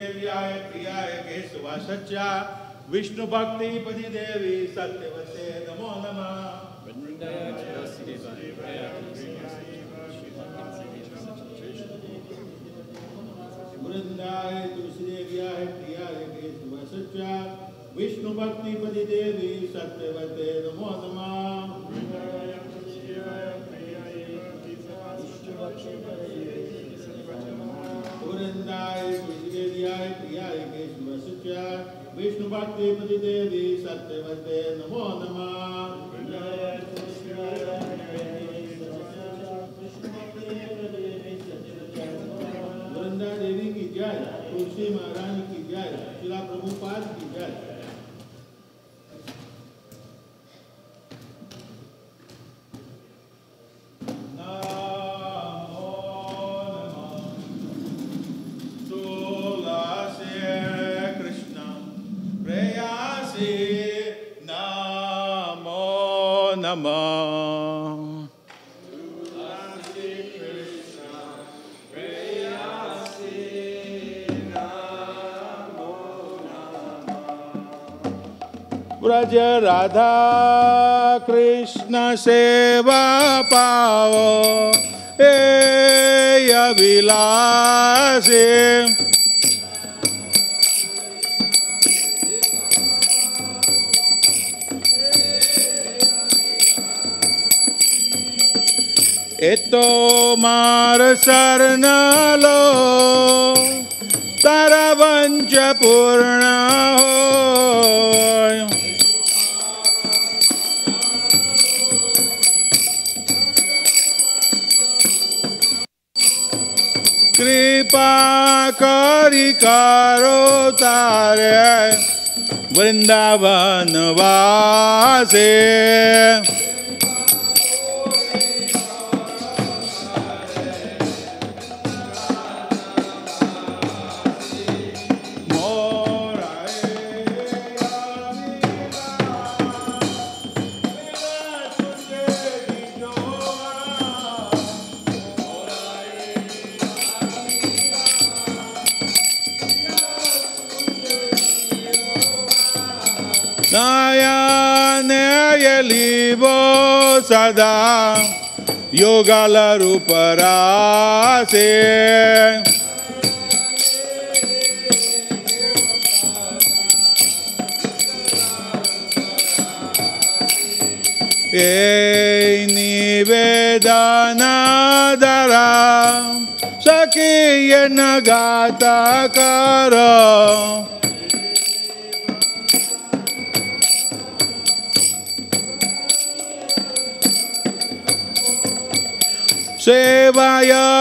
देव्याय प्रियाय केशवा सच्चा विष्णु भक्ति पति देवी सत्यवते नमो नमः। वृंदाय तुलसी देव्याय प्रियाय केशवा सच्चा विष्णु भक्ति पति देवी सत्यवते नमो नमः। वृंदाय तुलसी देव्याय प्रियाय केशवा सच्चा विष्णु भक्ति पति देवी सत्यवते नमो नमः। वृंदा देवी की जय, तुलसी महारानी की जय, शिला प्रभुपाद की जय। ब्रज राधा कृष्ण सेवा पाओ हे अभिलाषे। एतो मार शरण लो तारा वंच पूर्ण हो। कृपा करी करो तारे वृंदावन वासे। नयनयलिबो सदा योगाल रूपरासे। ए निवेदना दरा सखी न गाता करो।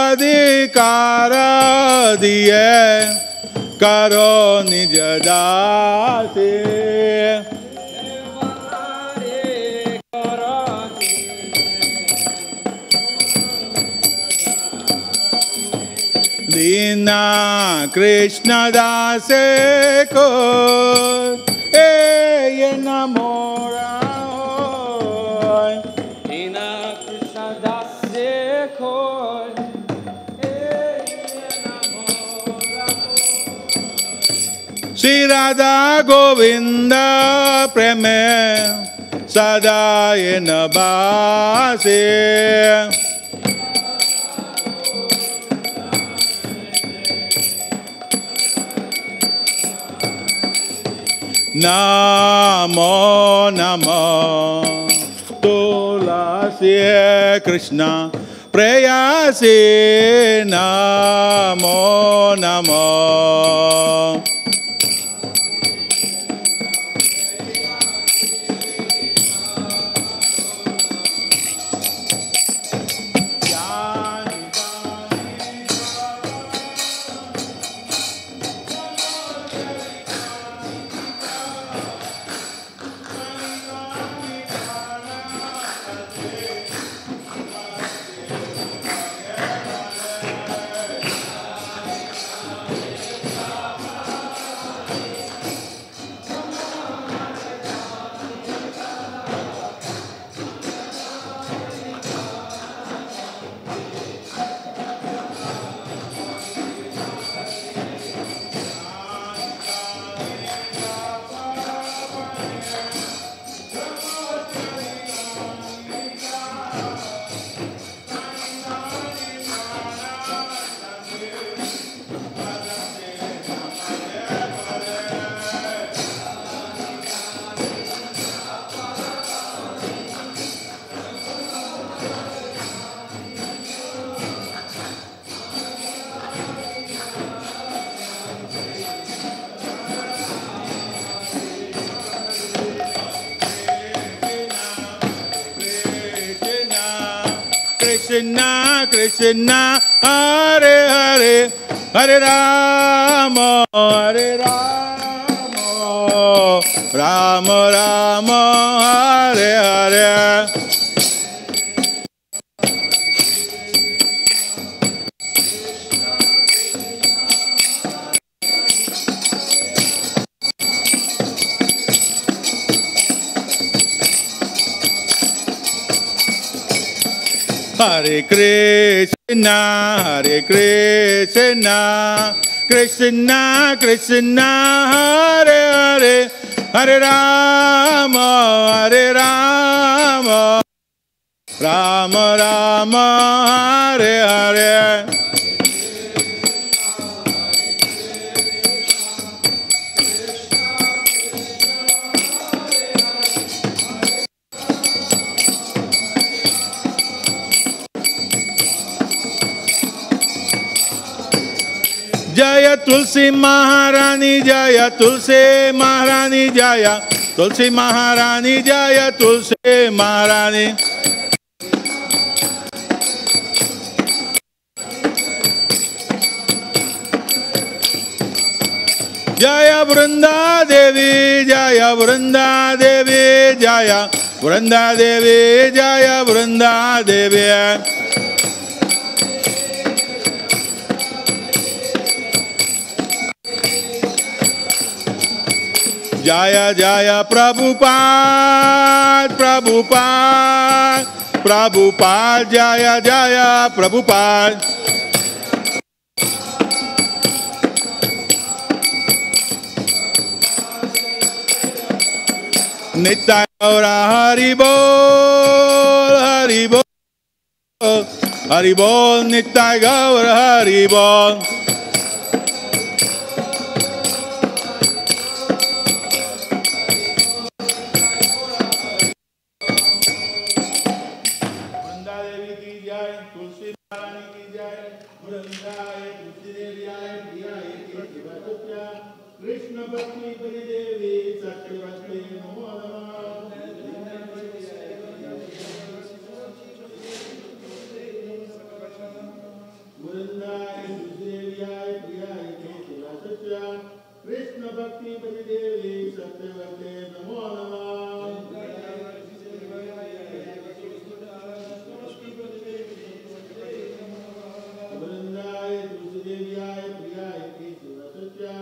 सेवायधिकार दिए करो निज दासे। दीना कृष्ण दासे को ये नमोरा श्री राधा गोविंद प्रेम सदा ये नबासे। नमो नमो तुलसी कृष्ण प्रेयसी Namo Namo. Krishna Krishna Hare Hare Hare Rama Rama Rama Hare Hare. Hare Krishna, Hare Krishna, Krishna Krishna, Hare Hare, Hare Rama, Rama Rama, Hare Hare. Jaya Tulsi Maharani, Jaya Tulsi Maharani, Jaya Tulsi Maharani, Jaya Tulsi Maharani. Jaya Vrunda Devi, Jaya Vrunda Devi, Jaya Vrunda Devi, Jaya Vrunda Devi. Jaya Jaya Prabhupada, Prabhupada, Prabhupada, Jaya Jaya Prabhupada. Nitya Gaura Hari Bol, Hari Bol, Hari Bol, Nitya Gaura Hari Bol. Krishna Bhakti Bari Devi Satyavate Namo Namah. Murindaya Devyaya Priyaya Kesava Satya Krishna Bhakti Bari Devi Satyavate Namo Namah. Murindaya Devyaya Priyaya Kesava Satya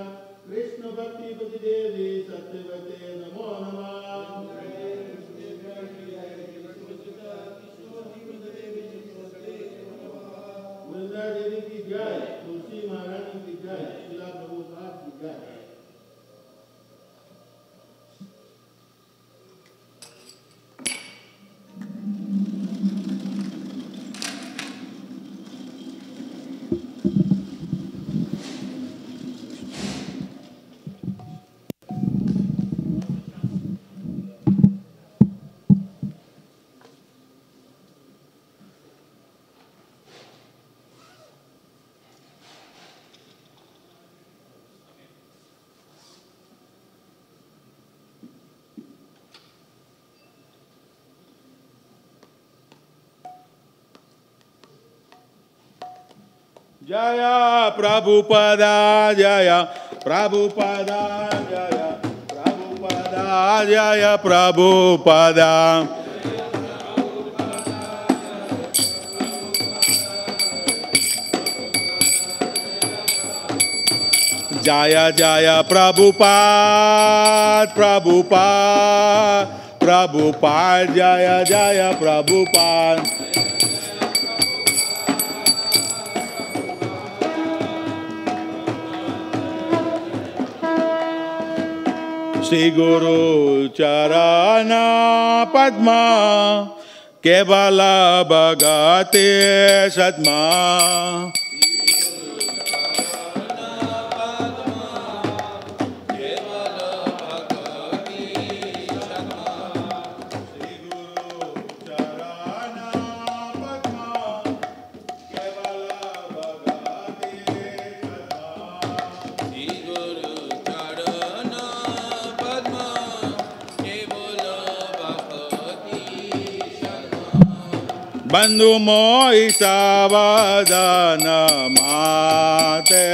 Krishna Bhakti Bhakti Devi Satyavate Namo Namah. Vrinda Devi ki jai, Tulsi Maharani ki jai, Srila Prabhupada ki jai. Jaya Prabhupada, Jaya Prabhupada, Jaya Prabhupada, Jaya Prabhupada. Jaya Jaya Prabhupada, Prabhupada, Prabhupada, Jaya Jaya Prabhupada. Shri Guru Charana Padma Kevala Bhagate Satma. बंधु मोहि सावधान माते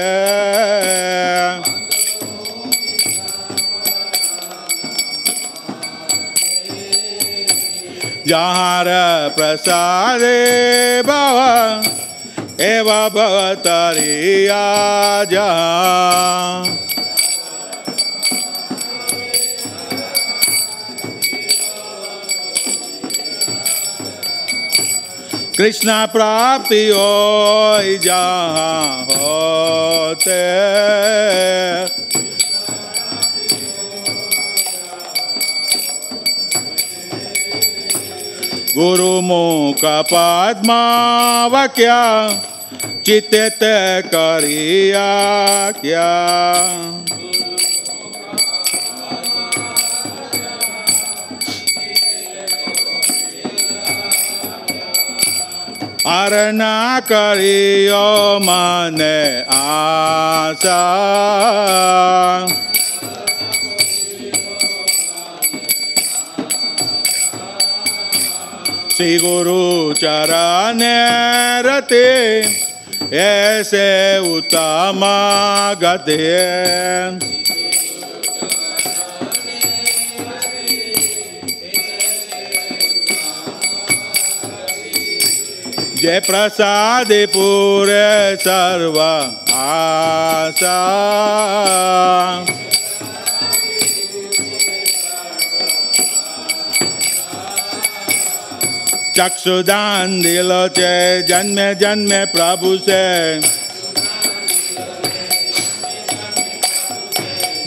जहाँ प्रसादे भव एव भवतरिया जहाँ कृष्ण प्राप्ति होय जहाँ होते गुरु मुख पद्मावक्या चित्त करिया क्या अरना करियो मन आशा श्री गुरु चरण रते ऐसे उत्तम गते जय प्रसाद पूरे सर्व आशा चक्षुदान दिलो चे जन्मे जन्मे प्रभु से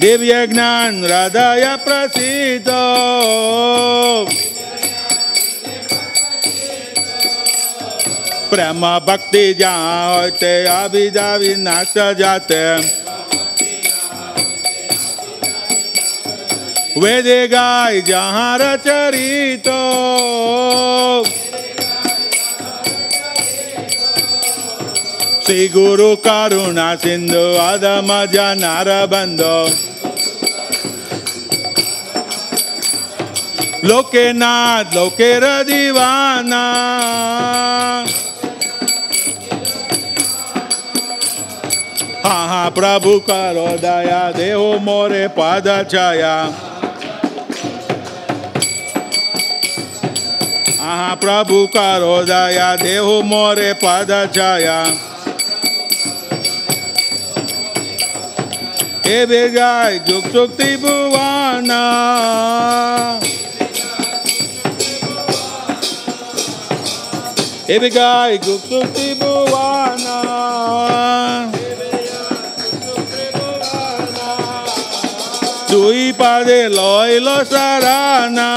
दिव्य ज्ञान हृदय प्रसिद्धो प्रेम भक्ति जहाँ होते अभिजा विनाश जाते वेद गाय जहाँ रचरितो श्री गुरु करुणा सिंधु अधम जनार बंधो लोके नाथ लोके दीवाना हाँ हाँ प्रभु करो दया देहो मोरे पद छाया हाँ प्रभु करो दया देहो मोरे पद छाया हे बेगाय जुग सुक्ति भुवाना हे बेगाय जुग सुक्ति भुवाना दुई पादे लॉयलो सराना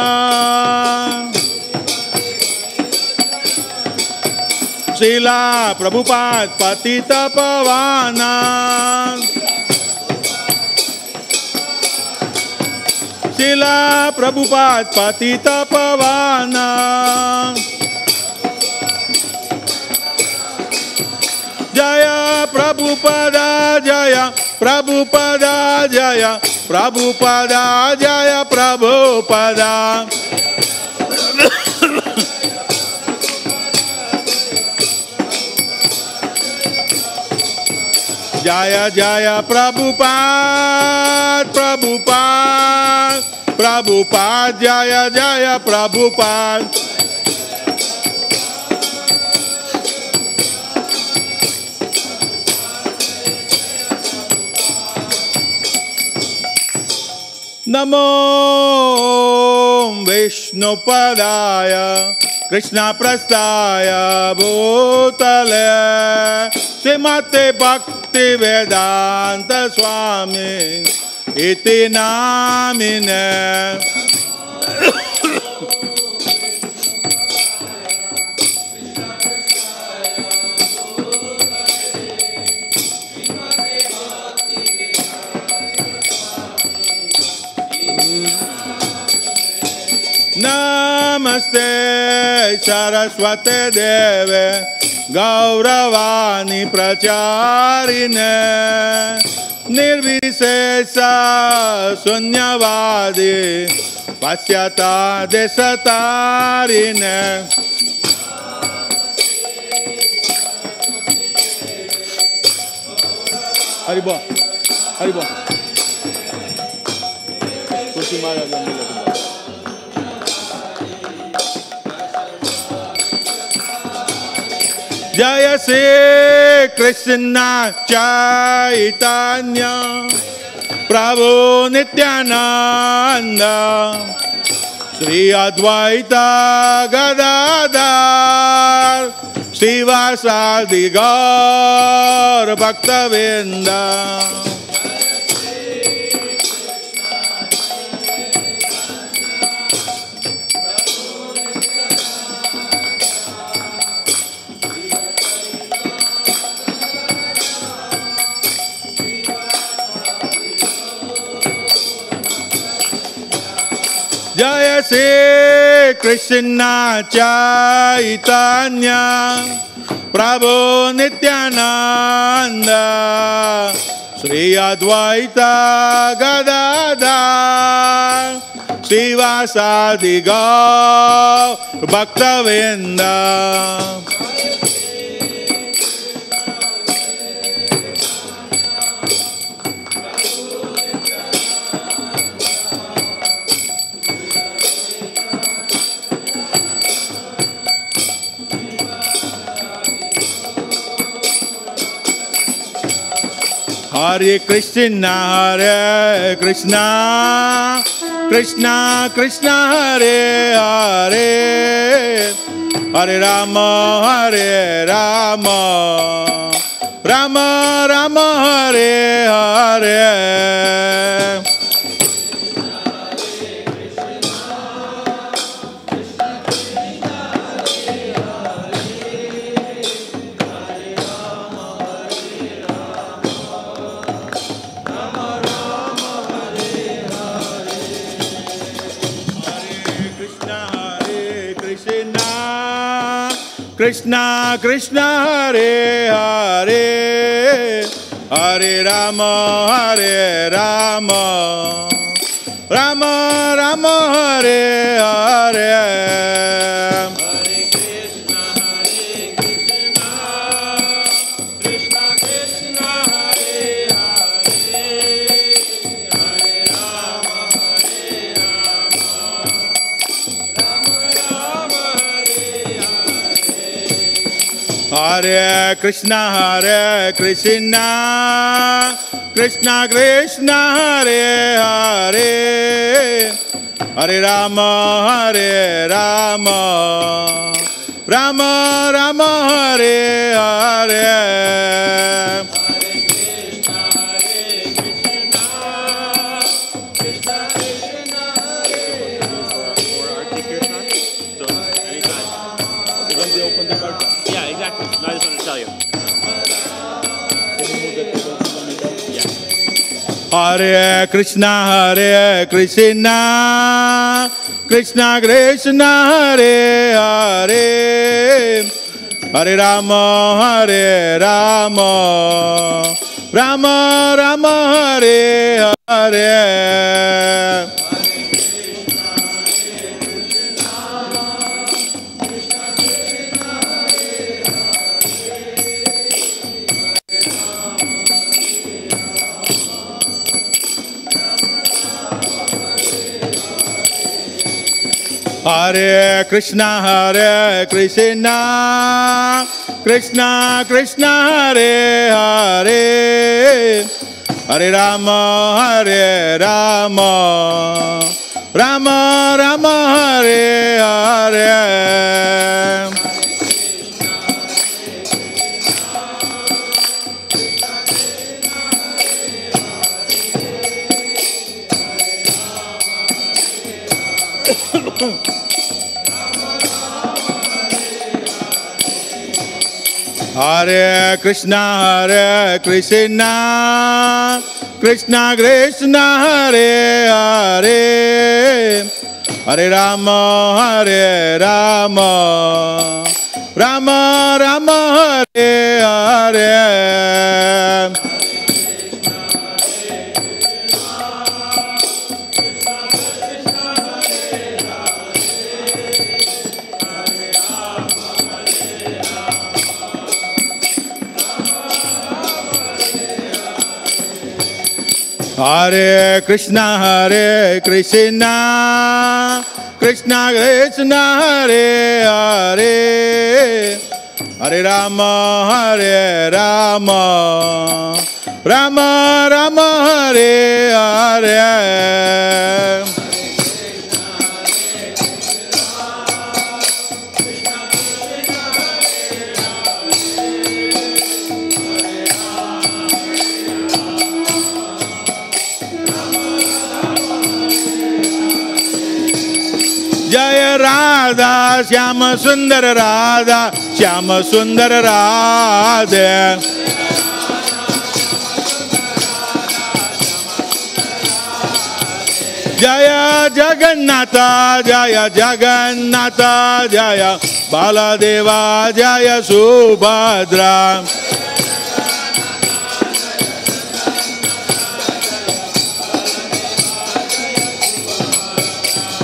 शिला प्रभुपाद पतित पवाना शिला प्रभुपाद पतित पवाना जय प्रभुपदा जय प्रभुपदा जय प्रभुपदा जय प्रभुपदा जय जय प्रभुपाद प्रभुपाद प्रभुपाद जय जय प्रभुपाद नमो विष्णुपदाय कृष्णप्रस्थाय भूतले श्रीमते भक्ति वेदांत स्वामी इति नामिने नमस्ते सरस्वते देवे गौरवाणी प्रचारिणे निर्विशेष शून्यवादी पश्यता देशतारिणे हरिबो हरिबो तुलसी महाराज जय श्री कृष्ण चैतन्य प्रभु नित्यानंद श्री अद्वैत गदाधर श्रीवासादि गौर भक्तवृंद जय श्री कृष्ण चैतन्य प्रभु नित्यानंद श्री अद्वैत गदाधर श्रीवासादि गौर भक्तवृंद Hare Krishna Krishna Krishna Hare Hare Hare Rama Hare Rama Rama Rama Hare Hare Krishna Krishna Hare Hare Hare Rama Hare Rama Rama Rama Hare Hare Hare Krishna Krishna Krishna Hare Hare Hare Rama Hare Rama Rama Rama Hare Krishna Krishna Krishna Hare Hare Hare Rama Hare Rama Rama Rama Hare Hare Hare Krishna Krishna Krishna Hare Hare Hare Rama Hare Rama Rama Rama Hare Hare Hare Krishna Krishna Krishna Hare Hare Hare Rama Hare Rama Rama Rama Hare Hare Hare Krishna Krishna Krishna Hare Hare Hare Rama Hare Rama Rama Rama Hare Hare Hare Krishna Krishna Krishna Hare Hare Hare Rama Rama Rama Hare Hare Jaya Radha Shyama Sundar Radha Shyama Sundar Radha Jaya Jagannatha Jaya Jagannatha Jaya Baladeva Jaya Subhadra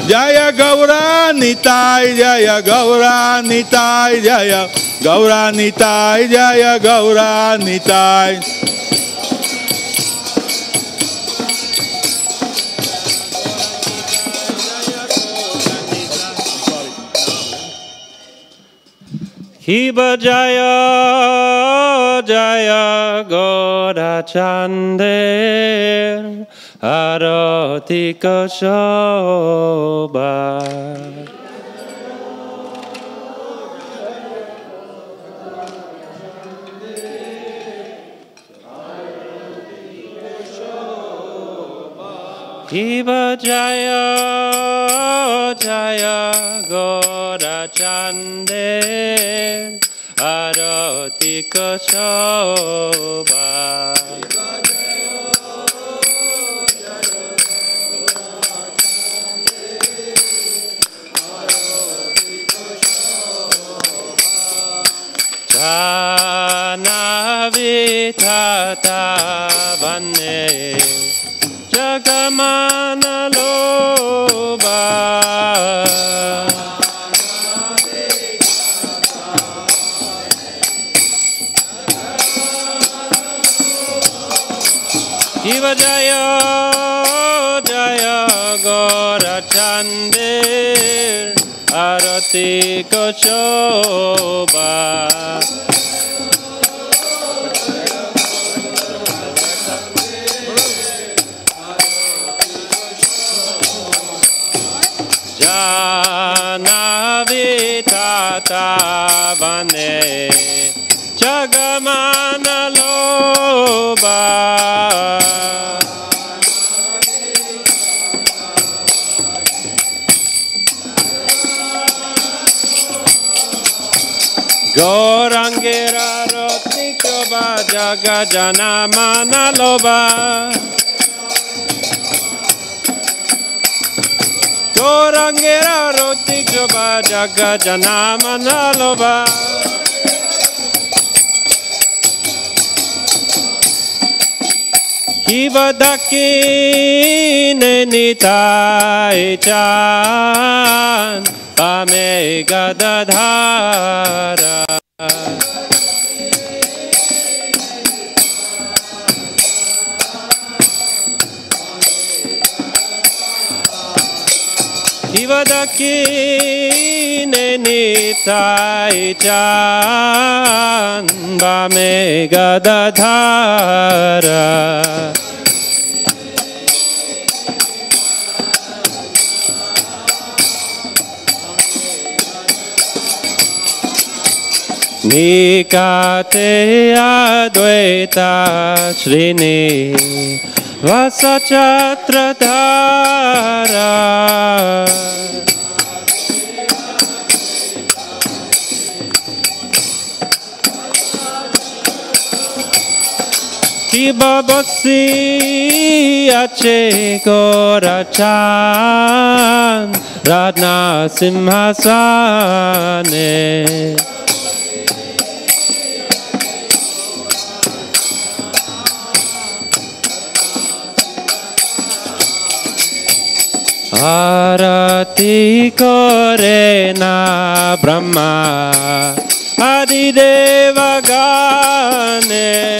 Jaya Gaura Nitai Jaya Gaura Nitai Jaya Gaura Nitai Jaya Gaura Nitai Hiba Jaya Jaya Gaura Chander Aarti Shobha Hiba Jaya Jaya Gaura Chander Aarti Shobha Janavitata Vane Jagamana Loba Shiva Jaya Jaya Gaura Chander Aarti Shobha Janavitata Vane Jagamana Loba Gorangira Roti Shobha Jagajana Mana Loba Gorangira Roti Shobha Jagajana Mana Loba Hiva Dakine Nitai Chan Pame Gadadhara Hiva Dakine Nitai Chan Pame Gadadhara Nikate Advaita Srini Vasachatradhara Kibabasi Ache Gorachan Radna Simhasane Aarti kore na Brahma Adideva gane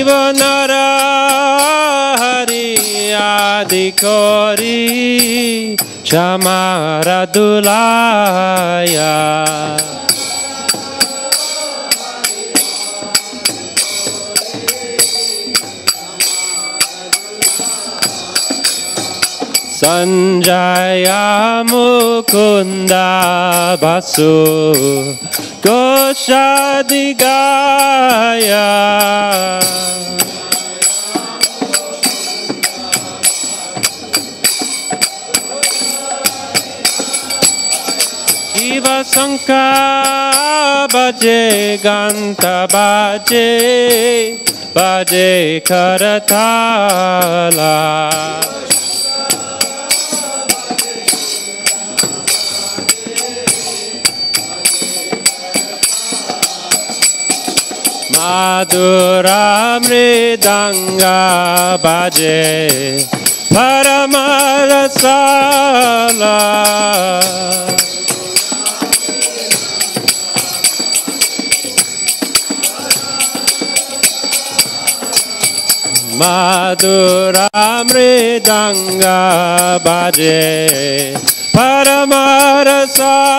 Diva Nara Hari Adi Kori Chamara Dulaya Sanjaya Mukunda Basu Goshadigaya Shiva Sankha Bhaje Ganta Bhaje Bhaje Karatala Madhura Mridanga Bhaje Paramarasala Madhura Mridanga Bhaje Paramarasala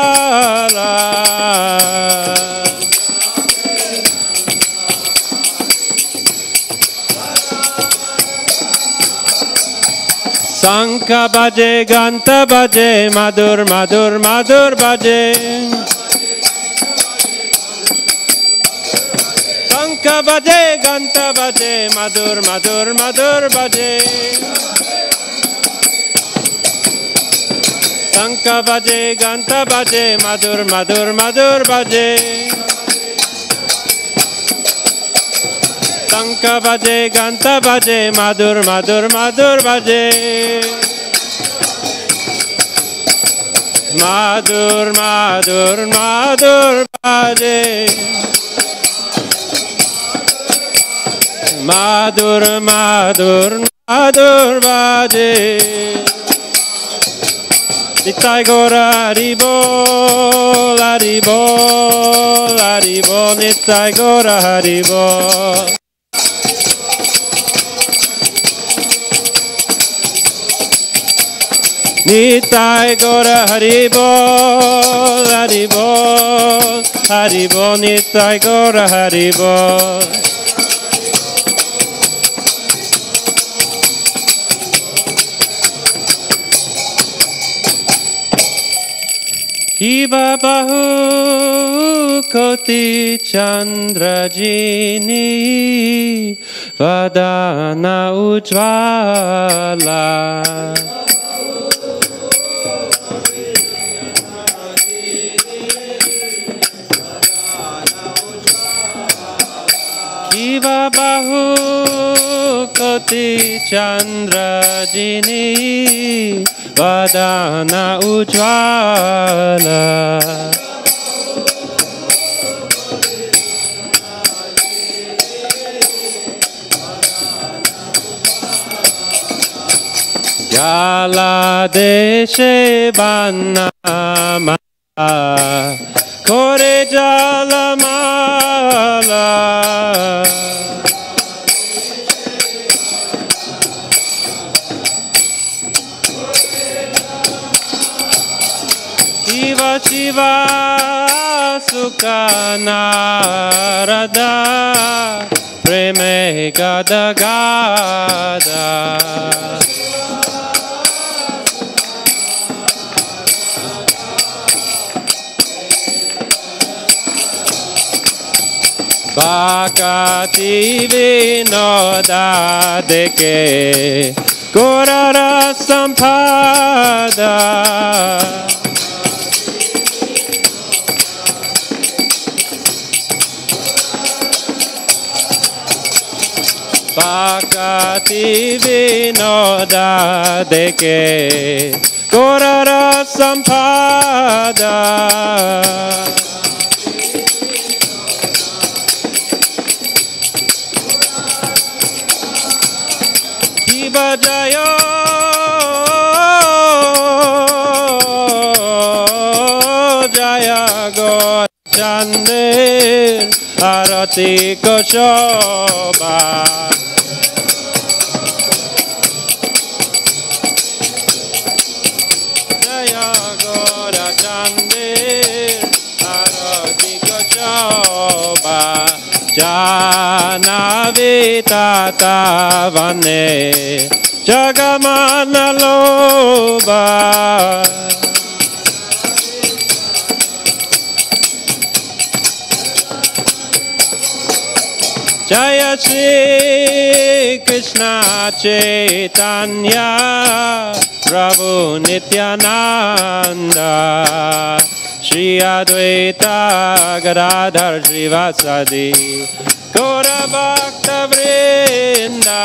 Sankha Bhaje Ganta Bhaje Madhur Madhur Madhur Bhaje Sankha Bhaje Ganta Bhaje Madhur Madhur Madhur Bhaje Sankha Bhaje Ganta Bhaje Madhur Madhur Madhur Bhaje Sankha Bhaje Ganta Bhaje Madhur Madhur Madhur Bhaje Madhur Madhur Madhur Bhaje Madhur Madhur Madhur Bhaje Nitai Gora Haribol Haribol Haribol Nitai Gora Haribol Nitai Gora Haribol, Haribol, Haribol, Nitai Gora Haribol. Shiva Bahu Koti Chandrajini Vadana Ujvala Shiva Bahu Koti Chandrajini Vadana Ujvala Yala Deshe Banama Kore Jalamala Shiva Shiva Sukha Narada Preme Gada Gada Bhakati Vinoda Deke Gorara Sampada Bhakati Vinoda Deke Gorara Sampada Shiva Jaya Jaya God Chandir Aarti ko shobha Jaya Gora Chandir Aarti ko shobha Janavitata vane Jagamana loba Jaya Shri Krishna Chaitanya Prabhu Nityananda Shri Advaita Gadadhar Srivasadi Gaura Bhakta Vrinda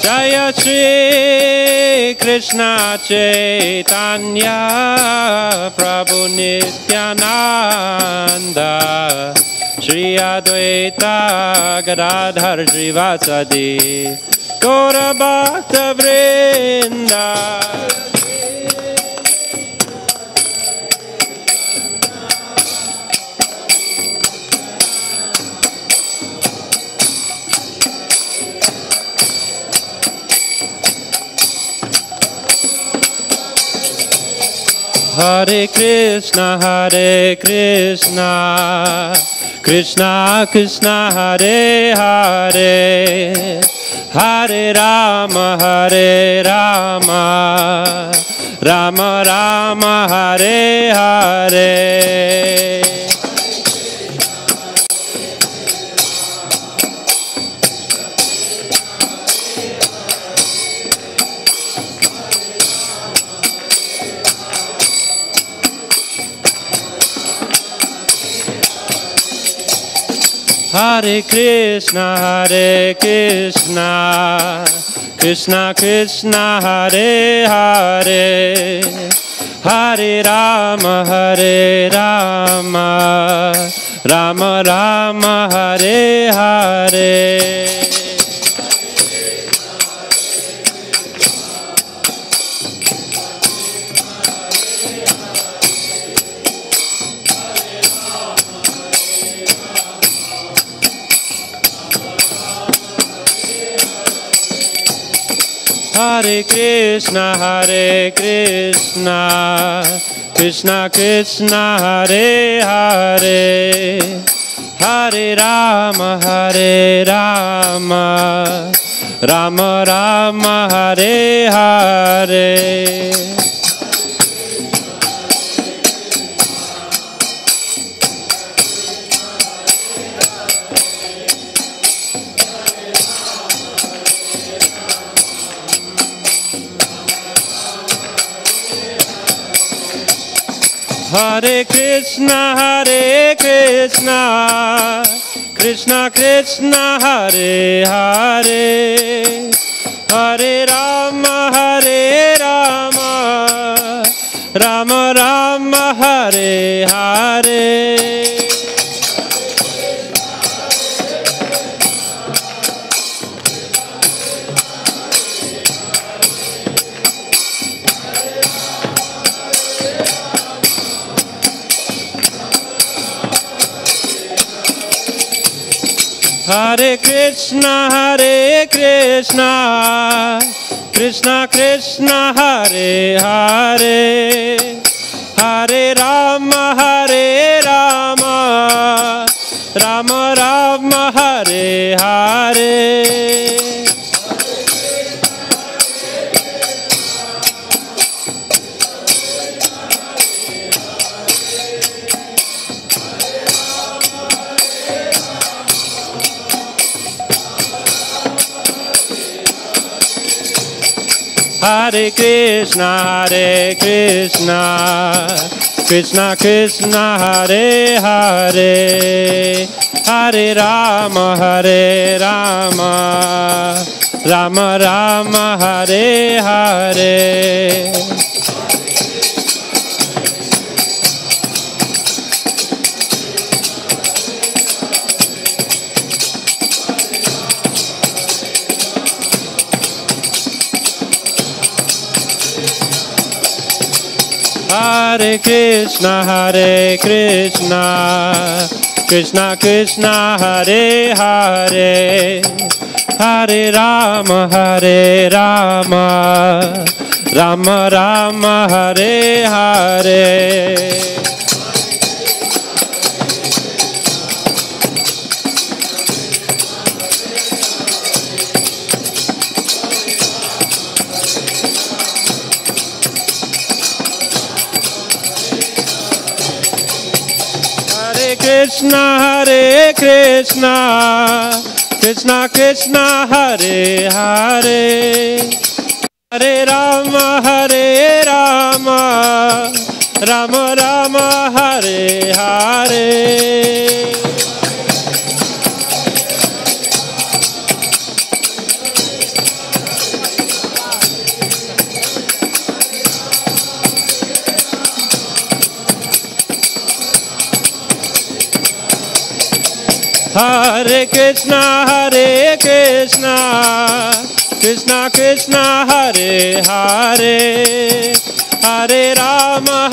Jaya Shri Krishna Chaitanya Prabhu Nityananda Shri Advaita Gadadhar Srivasadi Gaura Bhakta Vrinda Hare Krishna, Krishna Krishna, Hare Hare, Hare Rama, Rama Rama, Hare Hare. Hare Krishna, Krishna Krishna, Hare Hare, Hare Rama, Rama Rama, Hare Hare. Hare Krishna, Krishna Krishna, Hare Hare, Hare Rama, Rama Rama, Hare Hare. Hare Krishna, Krishna Krishna, Hare Hare, Hare Rama, Rama Rama, Hare Hare. Hare Krishna, Krishna Krishna, Hare Hare, Hare Rama, Rama Rama, Hare Hare. Hare Krishna, Krishna Krishna, Hare Hare, Hare Rama, Rama Rama, Hare Hare. Hare Krishna, Krishna Krishna, Hare Hare, Hare Rama, Rama Rama, Hare Hare. Krishna, Hare Krishna, Krishna Krishna, Hare Hare, Hare Rama, Rama Rama, Hare Hare. Hare Krishna, Krishna Krishna, Hare Hare, Hare Rama,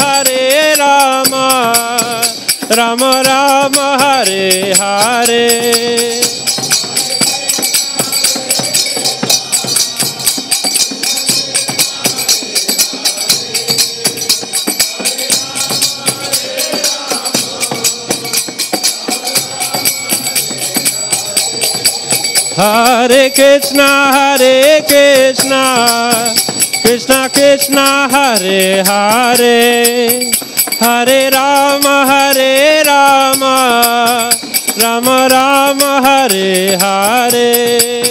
Rama Rama, Hare Hare. Hare Krishna, Krishna Krishna, Hare Hare, Hare Rama, Rama Rama, Hare Hare.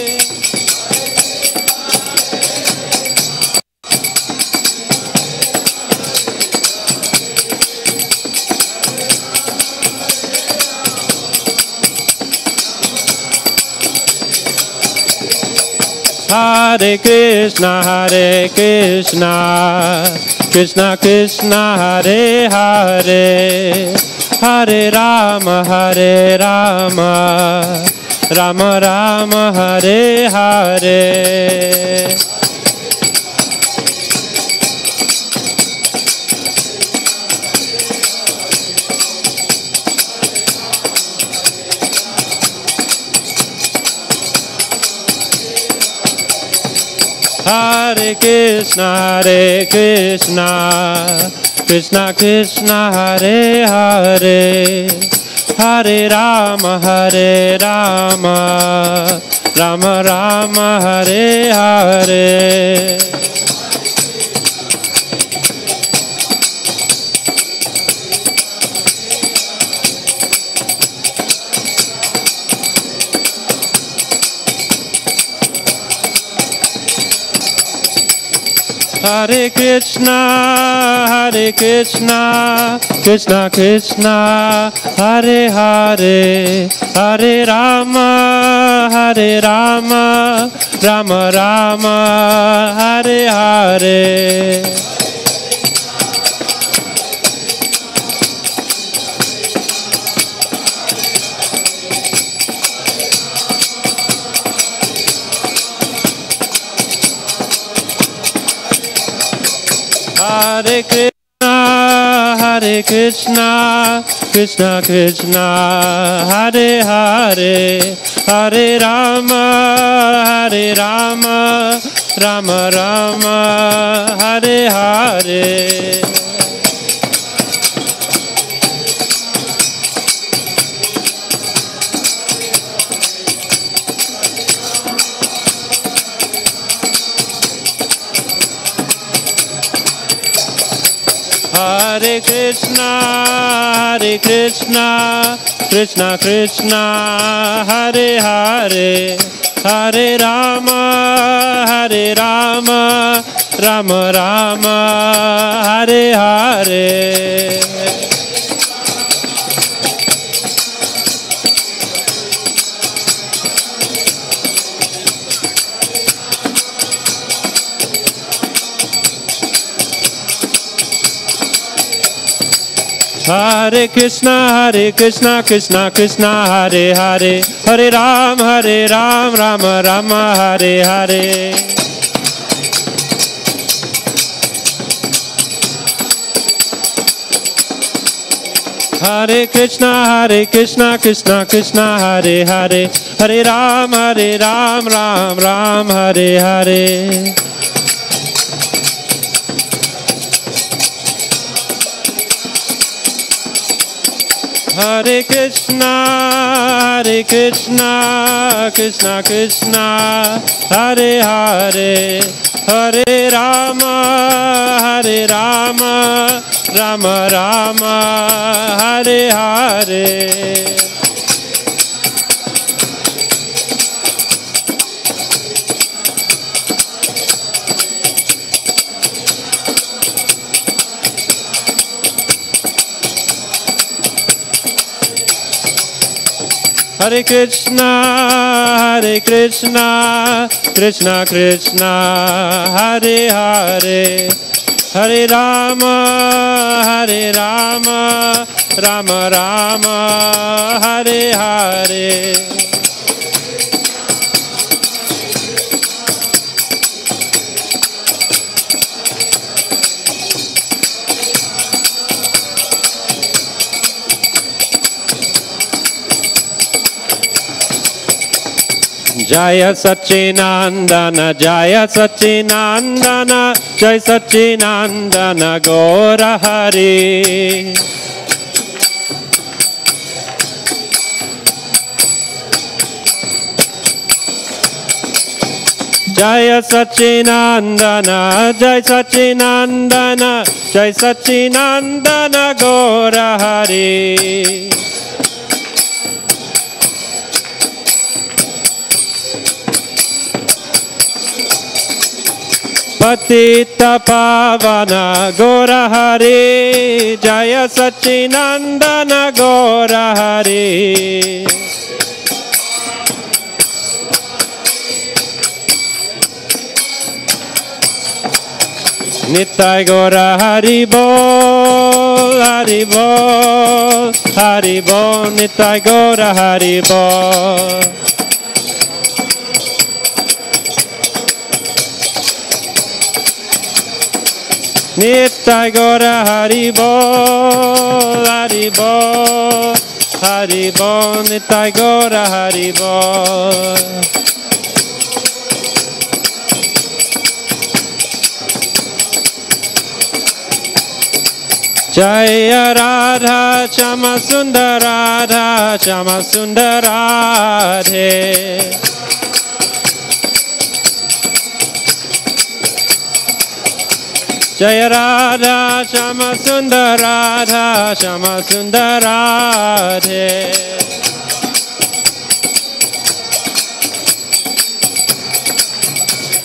Hare Krishna, Krishna Krishna, Hare Hare, Hare Rama, Rama Rama, Hare Hare. Hare Krishna, Krishna Krishna, Hare Hare, Hare Rama, Rama Rama, Hare Hare. Hare Krishna, Krishna Krishna, Hare Hare, Hare Rama, Rama Rama, Hare Hare. Hare Krishna, Krishna Krishna, Hare Hare, Hare Rama, Rama Rama, Hare Hare. Hare Krishna, Krishna Krishna, Hare Hare, Hare Rama, Rama Rama, Hare Hare. Hare Krishna, Krishna Krishna, Hare Hare, Hare Ram, Rama Rama, Hare Hare. Hare Krishna, Krishna Krishna, Hare Hare, Hare Ram, Ram Ram, Hare Hare. Hare Krishna, Krishna Krishna, Hare Hare, Hare Rama, Rama Rama, Hare Hare. Hare Krishna, Krishna Krishna, Hare Hare, Hare Rama, Rama Rama, Hare Hare. Jaya Sachinandana, Jaya Sachinandana, Jaya Sachinandana, Gaura Hari. Jaya Sachinandana, Jaya Sachinandana, Jaya Sachinandana, Gaura Hari. Patita Pavana Gaura Hari, Jaya Sachinandana Gaura Hari. Nitai Gaura Hari Bol, Hari Bol, Hari Bol, Nitai Gaura Hari Bol. Nitai Gaura Hari Bol, Hari Bol, Hari Bol, Nitai Gaura Hari Bol. Jaya Radha Shama Sundar Radha Shama Sundar Radhe. Jaya Radha Shama Sundar Radha Shama Sundar Radhe.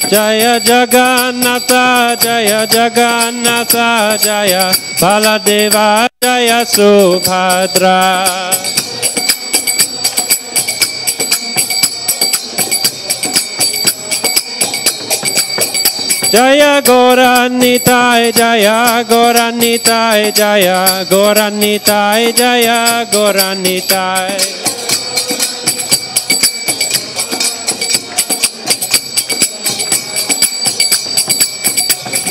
Jaya Jagannatha Jaya Jagannatha Jaya Baladeva Jaya Subhadra. Jaya Gauranitai Jaya Gauranitai Jaya Gauranitai Jaya Gauranitai.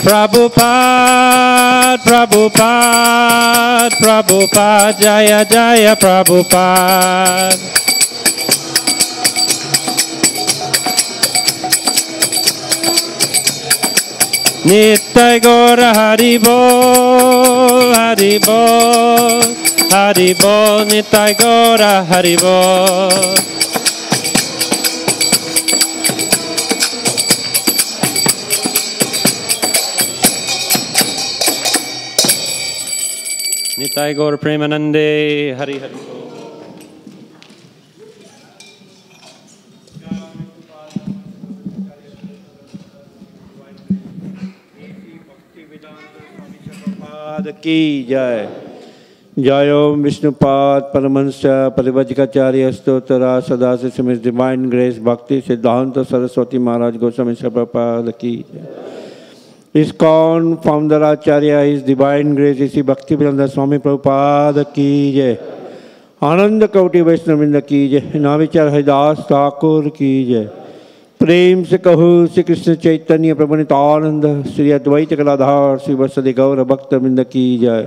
Prabhupada Prabhupada Prabhupada Jaya Jaya Prabhupada. Nitai Gaura Hari Bol, Hari Bol, Hari Bol, Nitai Gaura Hari Bol. Nitai Gaura Premanande, Hari Hari Bol. की जय. जय ओम विष्णुपाद परमहंस परिव्राजकाचार्य स्तोत्रा सदा से सिमित divine grace भक्ति सिद्धांत सरस्वती महाराज गोस्वामी प्रभुपाद की जय. ISKCON फाउंडर आचार्य इस डिवाइन ग्रेस इसी भक्ति विनोद स्वामी प्रभुपाद की जय. आनंद कोटि वैष्णववृंद की जय. नाविचार हरिदास ठाकुर की जय. प्रेम से कहूँ श्री कृष्ण चैतन्य प्रभु नित्यानंद श्री अद्वैत कलाधार श्री वत्सदे गौर भक्त वृंद की जय.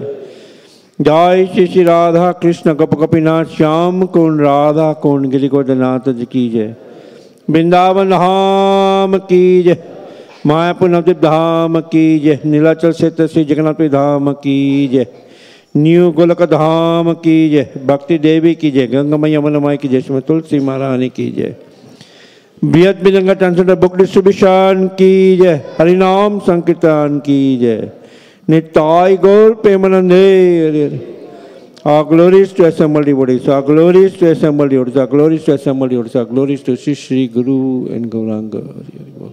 जय श्री श्री राधा कृष्ण गप गोपीनाथ श्याम कुंड राधा कुंड गिरि गोवर्धनाथ जी की जय। वृंदावन धाम की जय। मायापुर नवद्वीप धाम की जय। नीलाचल क्षेत्र श्री जगन्नाथ धाम की जय। न्यू गोलक धाम की जय। भक्ति देवी की जय। गंगा मैया यमुना माई की जय। श्रीमती तुलसी महारानी की जय। बृहत बिजंगा ट्रांसलेटर बुक डिस्ट्रीब्यूशन की जय। हरिनाम संकीर्तन की जय। निताय गौर प्रेमानंदे Hare Hare. Our glories to assembled devotees, our glories to assembled devotees, our glories to assembled devotees, our glories to Sri Sri Guru and Gauranga. Hare Hare Bol.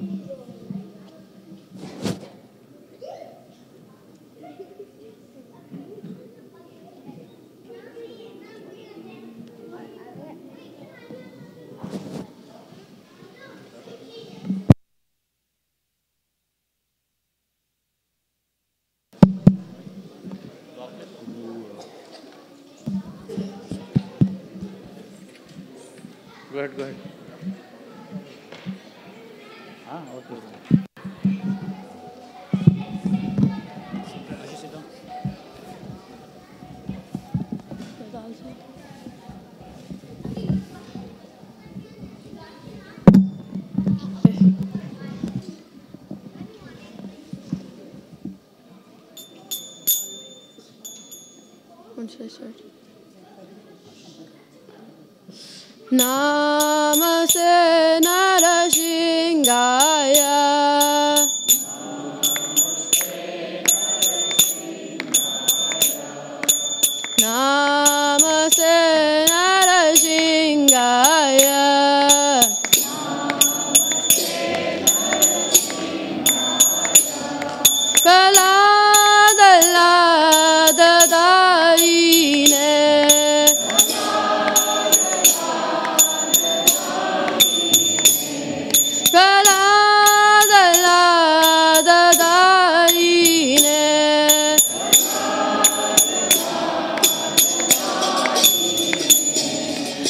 Go ahead, go ahead. Okay. When should I start? Namaste Narasingaya Namaste Narasingaya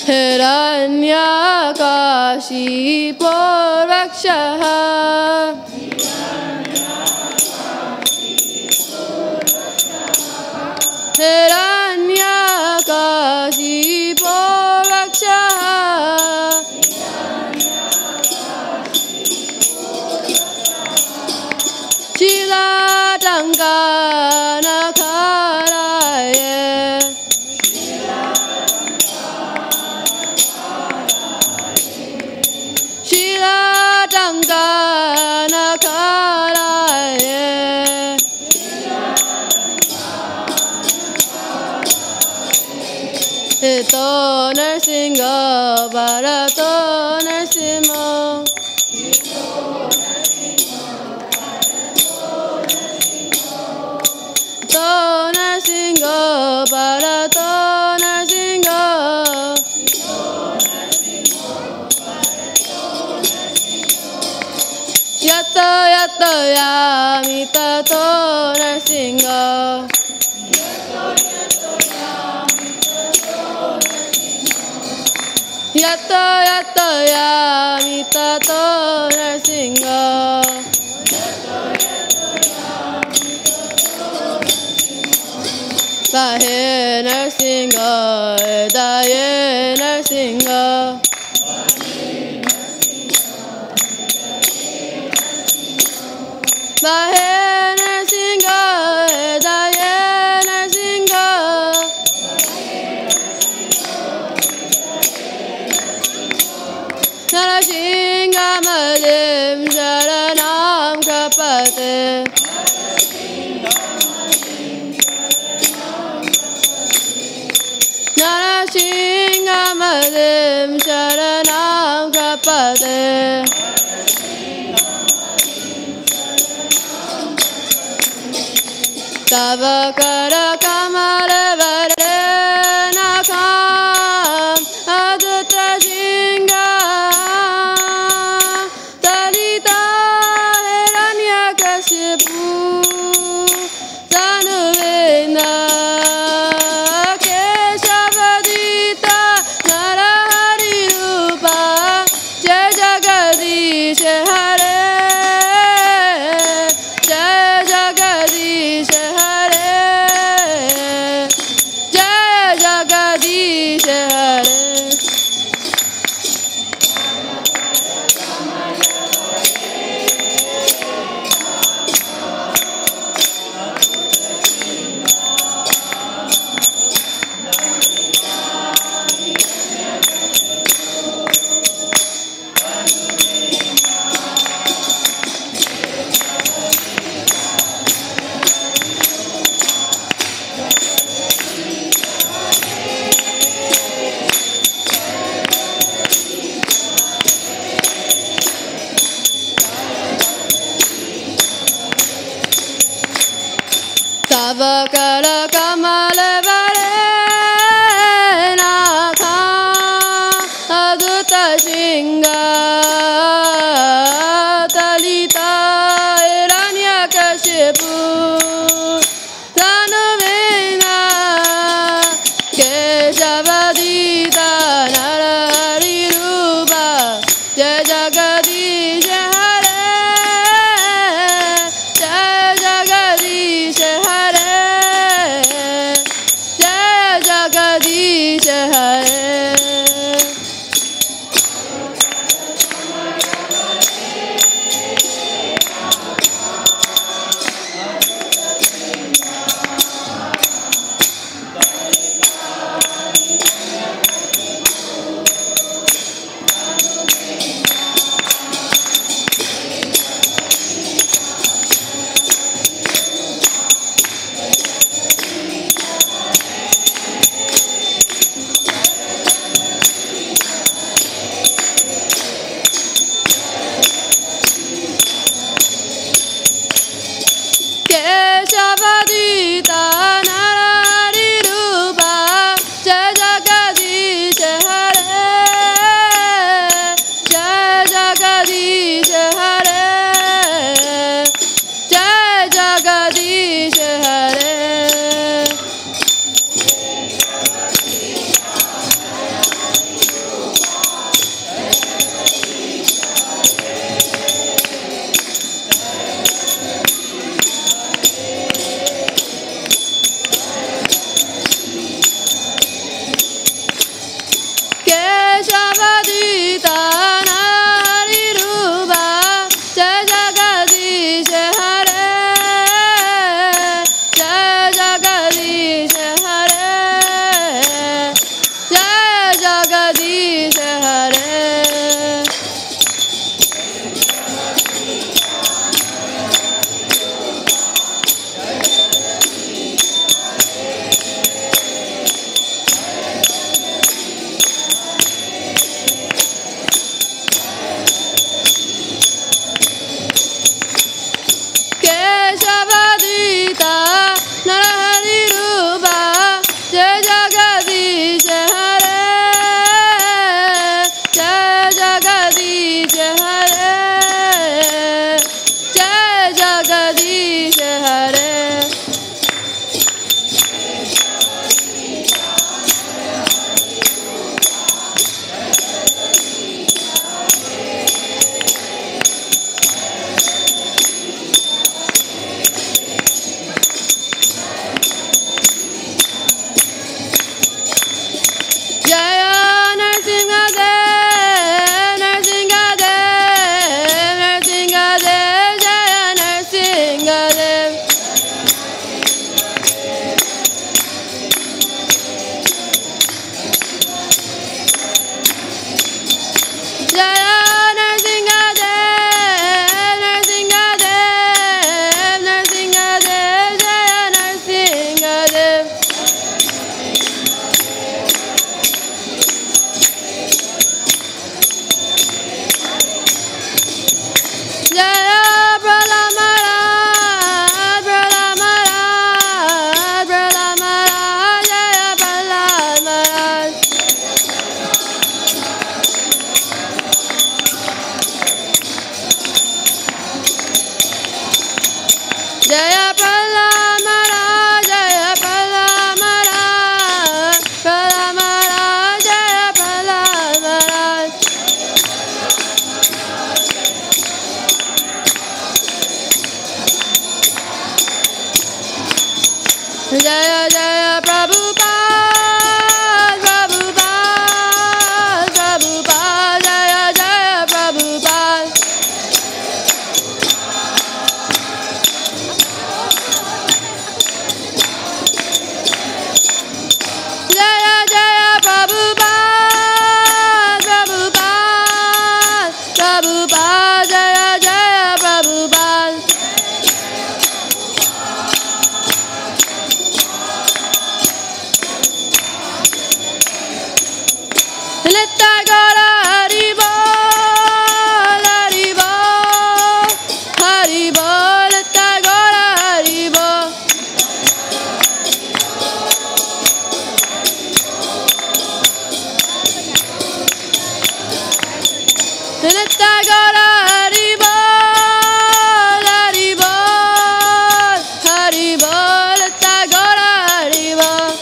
Hiranyakashipo Rakshaha Hiranyakashipo Rakshaha Chilatangana Karaye Shilatangana Karaye Ito Narsinga Bharato Narsimo Ito Narsinga Bharato Narsinga Yato yato yami tato Narsinga Yato yato yami tato Narsinga Bahe Narsinga Daye Narsinga Bahe Narsinga Daye Narsinga Narasingha Madim Sharanam Kapate Narasingha Madim Sharanam Kapate Tava Kara Kamara Vare Nakam Adutta Singha Talita Hiranyakashipu Tanuvena Keshavadita Narahari Rupa Jai Jagadish Hare Jai Jagadish Hare Jaya Prabhupada, Prabhupada, Prabhupada, Jaya Jaya Prabhupada. Jaya Jaya Prabhupada, Prabhupada, Prabhupada, Jaya Jaya Prabhupada. Nitya Gaura Hari Bol, Hari Bol, Hari Bol, Nitya Gaura Hari Bol. Nitya Gaura Hari Bol, Hari Bol, Hari Bol, Nitya Gaura Hari Bol.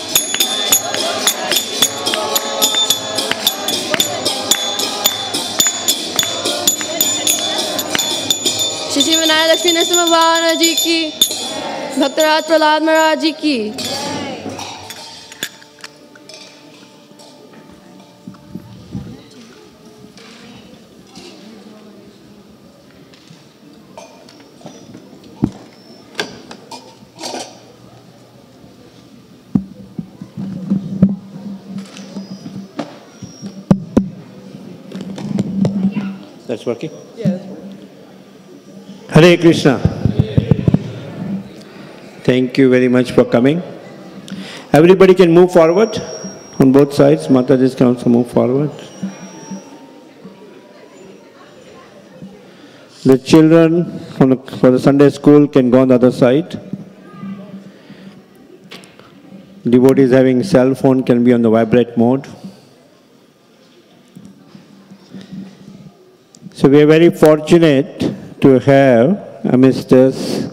Shri Shri Vinayak Lakshmi Narasimha भगवान जी की, भक्तराज प्रहलाद महाराज जी की। That's working? Yes. Hare Krishna. Thank you very much for coming. Everybody can move forward on both sides. Mataji can also move forward. The children for the Sunday school can go on the other side. Devotees having cell phone can be on the vibrate mode. So we are very fortunate to have amidst us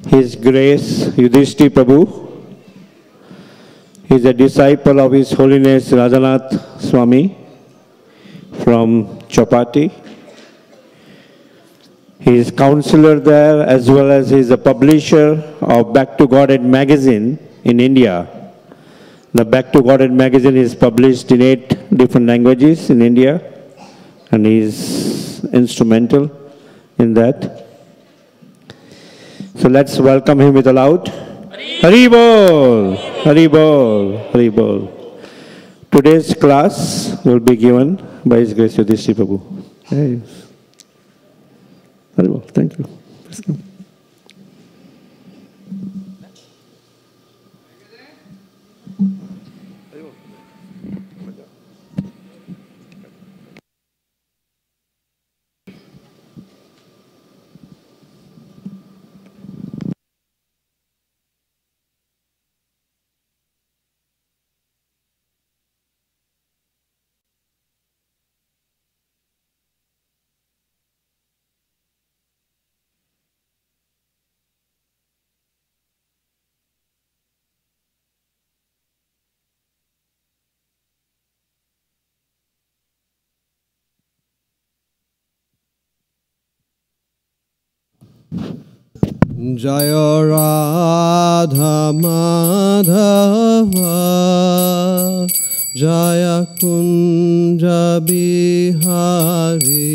His Grace Yudhishthir Prabhu. He is a disciple of His Holiness Radhanath Swami from Chapati. He is counselor there as well as he is a publisher of Back to Godhead magazine in India. The Back to Godhead magazine is published in 8 different languages in India, and he is instrumental in that. So let's welcome him with a loud Hari Bol, Hari Bol, Hari Bol. Today's class will be given by His Grace Yudhishthir Prabhu. Yes. Hari Bol, thank you. Please come. Jaya Radha Madhava Jaya Kunja Bihari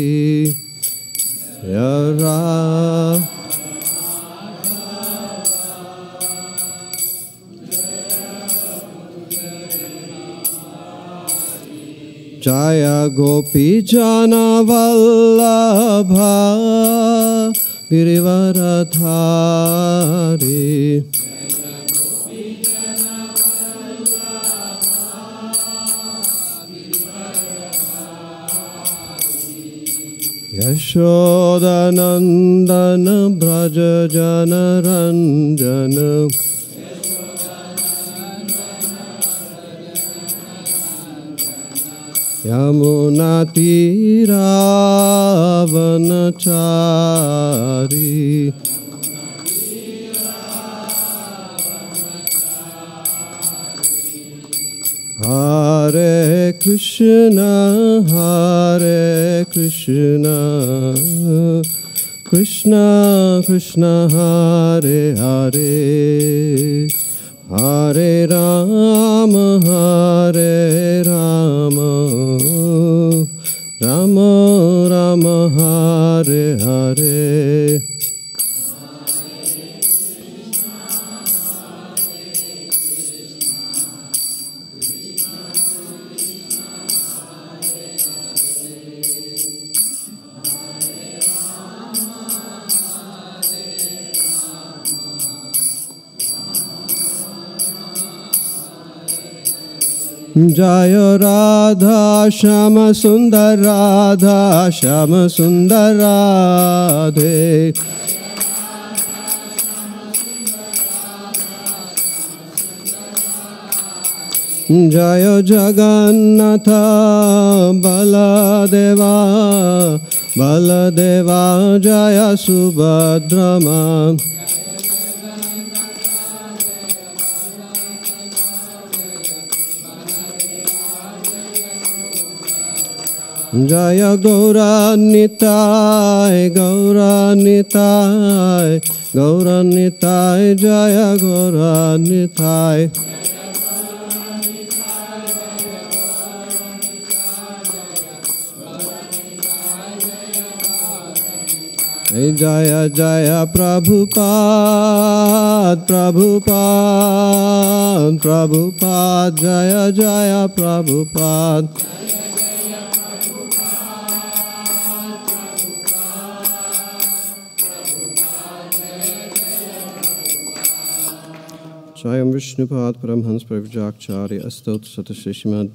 Jaya Jaya Gopi Jana Vallabha Girivaradhari Yashodanandana Braja Jana Ranjana Yamuna Tiravanachari Hare Krishna, Hare Krishna, Krishna Krishna, Hare Hare, Hare Rama, Hare Rama, Rama Rama, Hare Hare. Jaya Radha Shama Sundar Radha Shama Sundar Radhe. Jaya Jagannatha Baladeva Baladeva Jaya Subhadrama. Jaya Gaura Nitai, Gaura Nitai, Gaura Nitai, Jaya Gaura Nitai. Jaya Jaya Prabhupada, Prabhupada, Prabhupada, Jaya Jaya Prabhupada. Swayam Vishnupad Paramhans Pravijakcharya Astot Satasya Srimad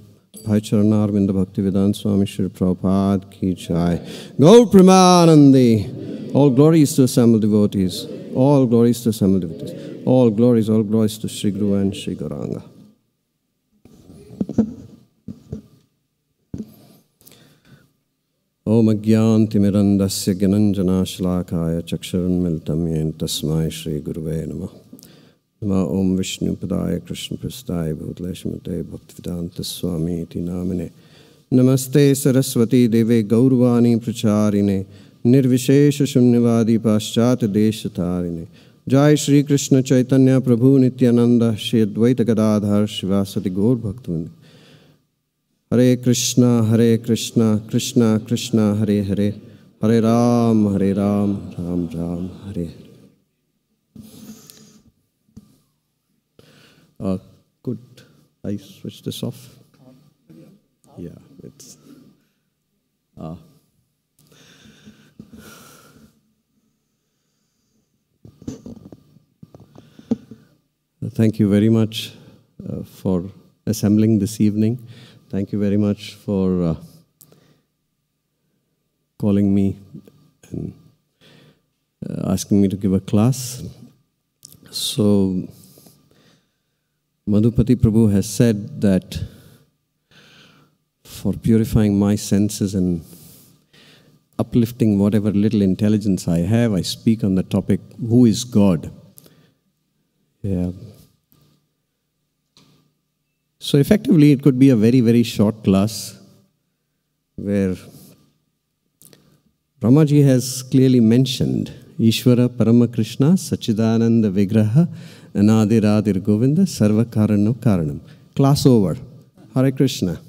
Bhai Charanarvinda Bhaktivedanta Swami Shri Prabhupada Ki Jai. Gaur Premanandi. All glories to assembled devotees. All glories to assembled devotees. All glories to Shri Guru and Shri Gauranga. Om Agyanti Mirandasya Gyananjana Shlakaya Chaksharan Miltam Yen Tasmai Shri Guruve Namah. Nama Om Vishnu Padaya Krishna Prasthaya Bhutlesh Bhaktivedanta Swami Iti Namine. Namaste Saraswati Deve Gaurvani Pracharine Nirvishesha Shunyavadi Paschat Deshatarine. Jai Shri Krishna Chaitanya Prabhu Nityananda Shri Advaita Gadadhar Shivasati Gaur Bhaktivinoda. Hare Krishna, Krishna Krishna, Hare Hare, Hare Ram, Ram Ram, Hare Hare. Could I switch this off? Yeah, it's... Thank you very much for assembling this evening. Thank you very much for calling me and asking me to give a class. So, Madhupati Prabhu has said that for purifying my senses and uplifting whatever little intelligence I have, I speak on the topic, who is God? Yeah. So effectively, it could be a very, very short class where Ramaji has clearly mentioned Ishvara Parama Krishna Sachidananda Vigraha Anadiradir Govinda Sarva Karanam Karanam. Class over. Hare Krishna.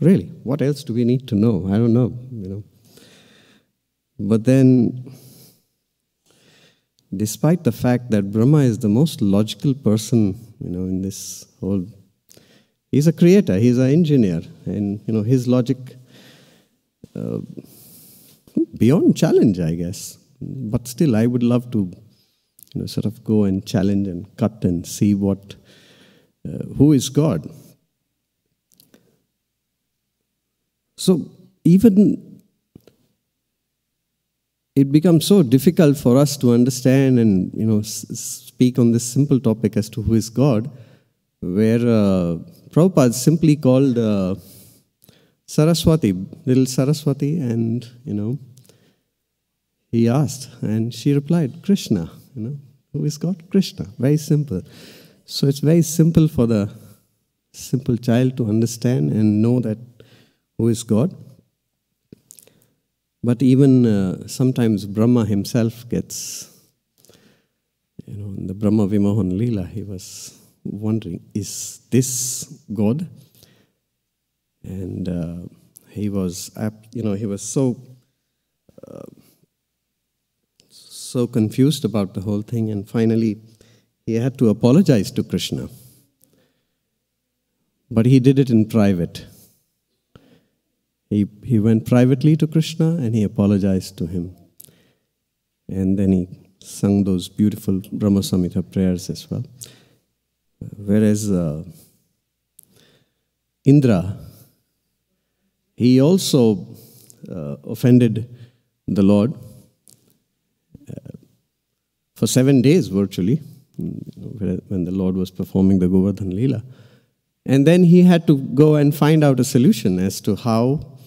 Really, what else do we need to know? I don't know, But then, despite the fact that Brahma is the most logical person, in this whole, he's a creator, he's an engineer, and, his logic, beyond challenge, I guess. But still, I would love to, sort of go and challenge and cut and see who is God. So, even it becomes so difficult for us to understand and, speak on this simple topic as to who is God, where Prabhupada simply called Saraswati, little Saraswati, and, he asked, and she replied, Krishna, who is God? Krishna, very simple. So it's very simple for the simple child to understand and know that who is God. But even sometimes Brahma himself gets Brahma Vimohan Leela, he was wondering, is this God? And he was, he was so confused about the whole thing, and finally he had to apologize to Krishna. But he did it in private. He went privately to Krishna and he apologized to him. And then he sung those beautiful Brahma Samhita prayers as well. Whereas Indra, he also offended the Lord for 7 days virtually, when the Lord was performing the Govardhan Leela. And then he had to go and find out a solution as to how,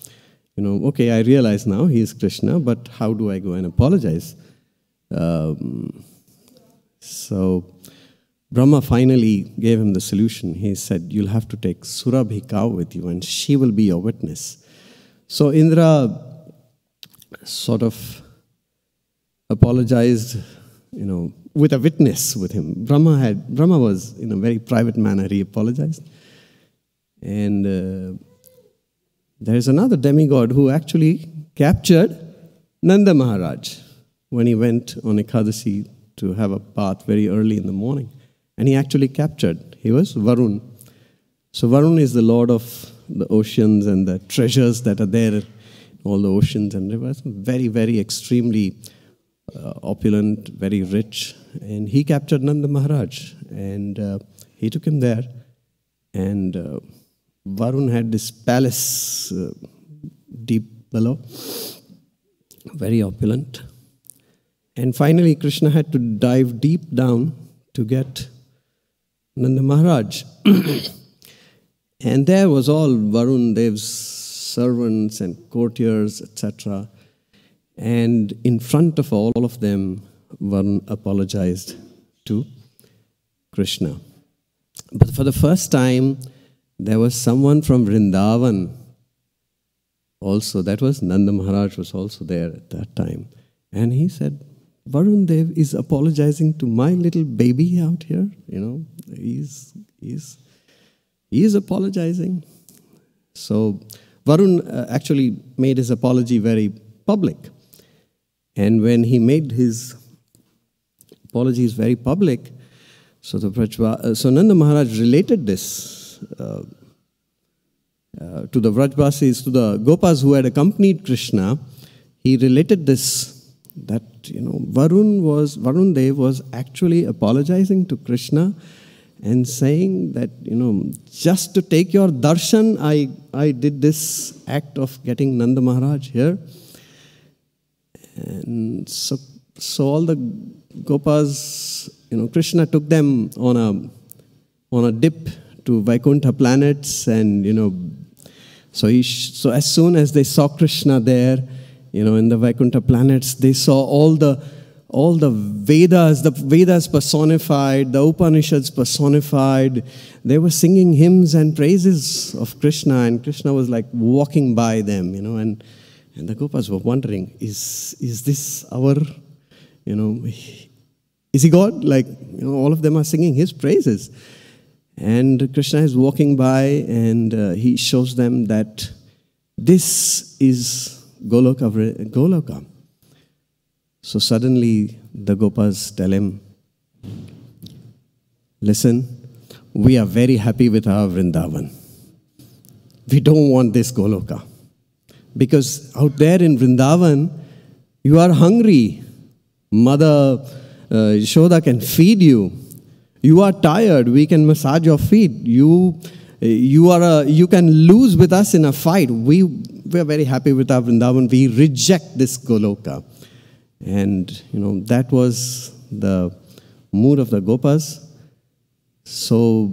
okay, I realize now he is Krishna, but how do I go and apologize? So Brahma finally gave him the solution. He said, you'll have to take Surabhi cow with you and she will be your witness. So Indra sort of apologized, with a witness with him. Brahma was in a very private manner, he apologized. And there is another demigod who actually captured Nanda Maharaj when he went on Ekadasi to have a bath very early in the morning. And he actually captured. He was Varun. So Varun is the lord of the oceans and the treasures that are there, all the oceans and rivers. Very, very extremely opulent, very rich. And he captured Nanda Maharaj. And he took him there. And Varun had this palace deep below, very opulent. And finally, Krishna had to dive deep down to get Nanda Maharaj. And there was all Varun Dev's servants and courtiers, etc. And in front of all of them, Varun apologized to Krishna. But for the first time, there was someone from Vrindavan also. That was Nanda Maharaj was also there at that time. And he said, Varun Dev is apologizing to my little baby out here. He's apologizing. So Varun actually made his apology very public. And when he made his apologies very public, so Nanda Maharaj related this to the Vrajvasis, to the Gopas who had accompanied Krishna. He related this, that Varun Dev was actually apologizing to Krishna and saying that, just to take your darshan, I did this act of getting Nanda Maharaj here. And so all the Gopas, Krishna took them on a dip to Vaikuntha planets, and so as soon as they saw Krishna there, in the Vaikuntha planets, they saw all the Vedas personified, the Upanishads personified. They were singing hymns and praises of Krishna, and Krishna was like walking by them, and the Gopas were wondering, is this our, is he God? Like, all of them are singing his praises. And Krishna is walking by, and he shows them that this is Goloka. So suddenly the Gopas tell him, listen, we are very happy with our Vrindavan. We don't want this Goloka. Because out there in Vrindavan, you are hungry. Mother Yashoda can feed you. You are tired. We can massage your feet. You can lose with us in a fight. We are very happy with our Vrindavan. We reject this Goloka. And, that was the mood of the Gopas. So,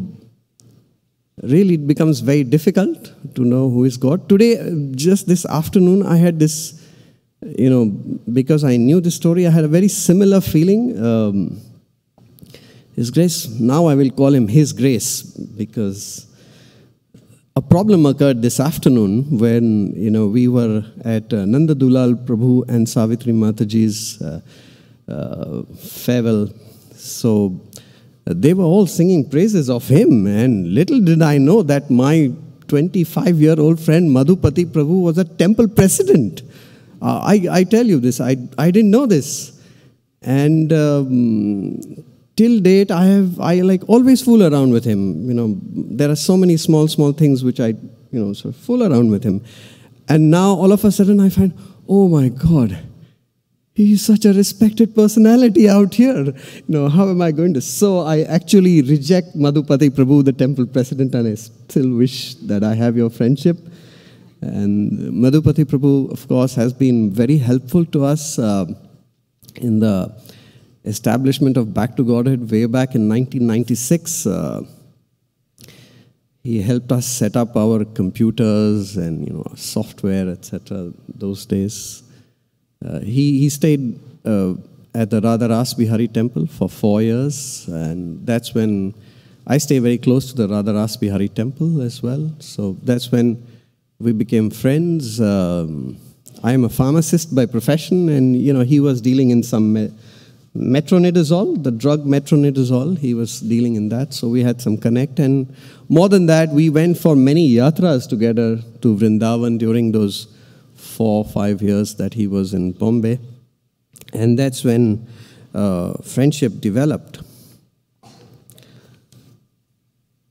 really it becomes very difficult to know who is God. Today, just this afternoon, I had this, because I knew the story, I had a very similar feeling. His Grace, now I will call him His Grace, because a problem occurred this afternoon when, we were at Nanda Dulal Prabhu and Savitri Mataji's farewell. So they were all singing praises of him. And little did I know that my 25-year-old friend Madhupati Prabhu was a temple president. I tell you this, I didn't know this. And till date, I like always fool around with him. You know, there are so many small things which I, sort of fool around with him. And now all of a sudden I find, oh my God, he's such a respected personality out here. How am I going to? So I actually reject Madhupati Prabhu, the temple president, and I still wish that I have your friendship. And Madhupati Prabhu, of course, has been very helpful to us in the establishment of Back to Godhead way back in 1996. He helped us set up our computers and software, etc. Those days. He stayed at the Radha Ras Bihari temple for 4 years, and that's when I stay very close to the Radha Ras Bihari temple as well. So that's when we became friends. I am a pharmacist by profession, and he was dealing in some metronidazole, the drug metronidazole. He was dealing in that, so we had some connect. And more than that, we went for many yatras together to Vrindavan during those 4 or 5 years that he was in Bombay. And that's when friendship developed.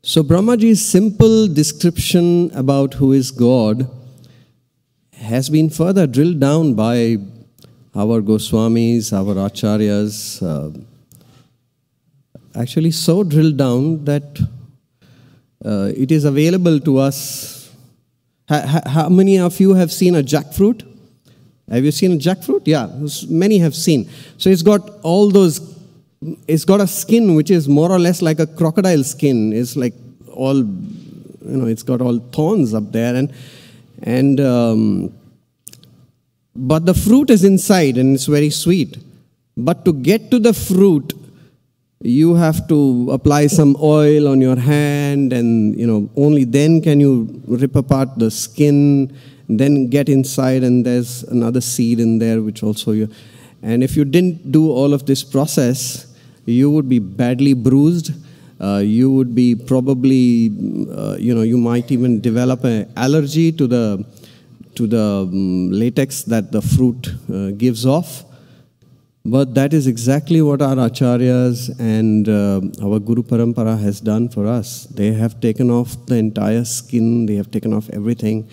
So Brahmaji's simple description about who is God has been further drilled down by our Goswamis, our Acharyas, actually so drilled down that it is available to us. How many of you have seen a jackfruit? Have you seen a jackfruit? Yeah, many have seen. So it's got all those, it's got a skin which is more or less like a crocodile skin. It's like all, it's got all thorns up there. But the fruit is inside and it's very sweet. But to get to the fruit, you have to apply some oil on your hand, and only then can you rip apart the skin, then get inside, and there's another seed in there which also and if you didn't do all of this process, you would be badly bruised. You would be probably, you might even develop an allergy to the latex that the fruit gives off. But that is exactly what our acharyas and our Guru Parampara has done for us. They have taken off the entire skin, they have taken off everything,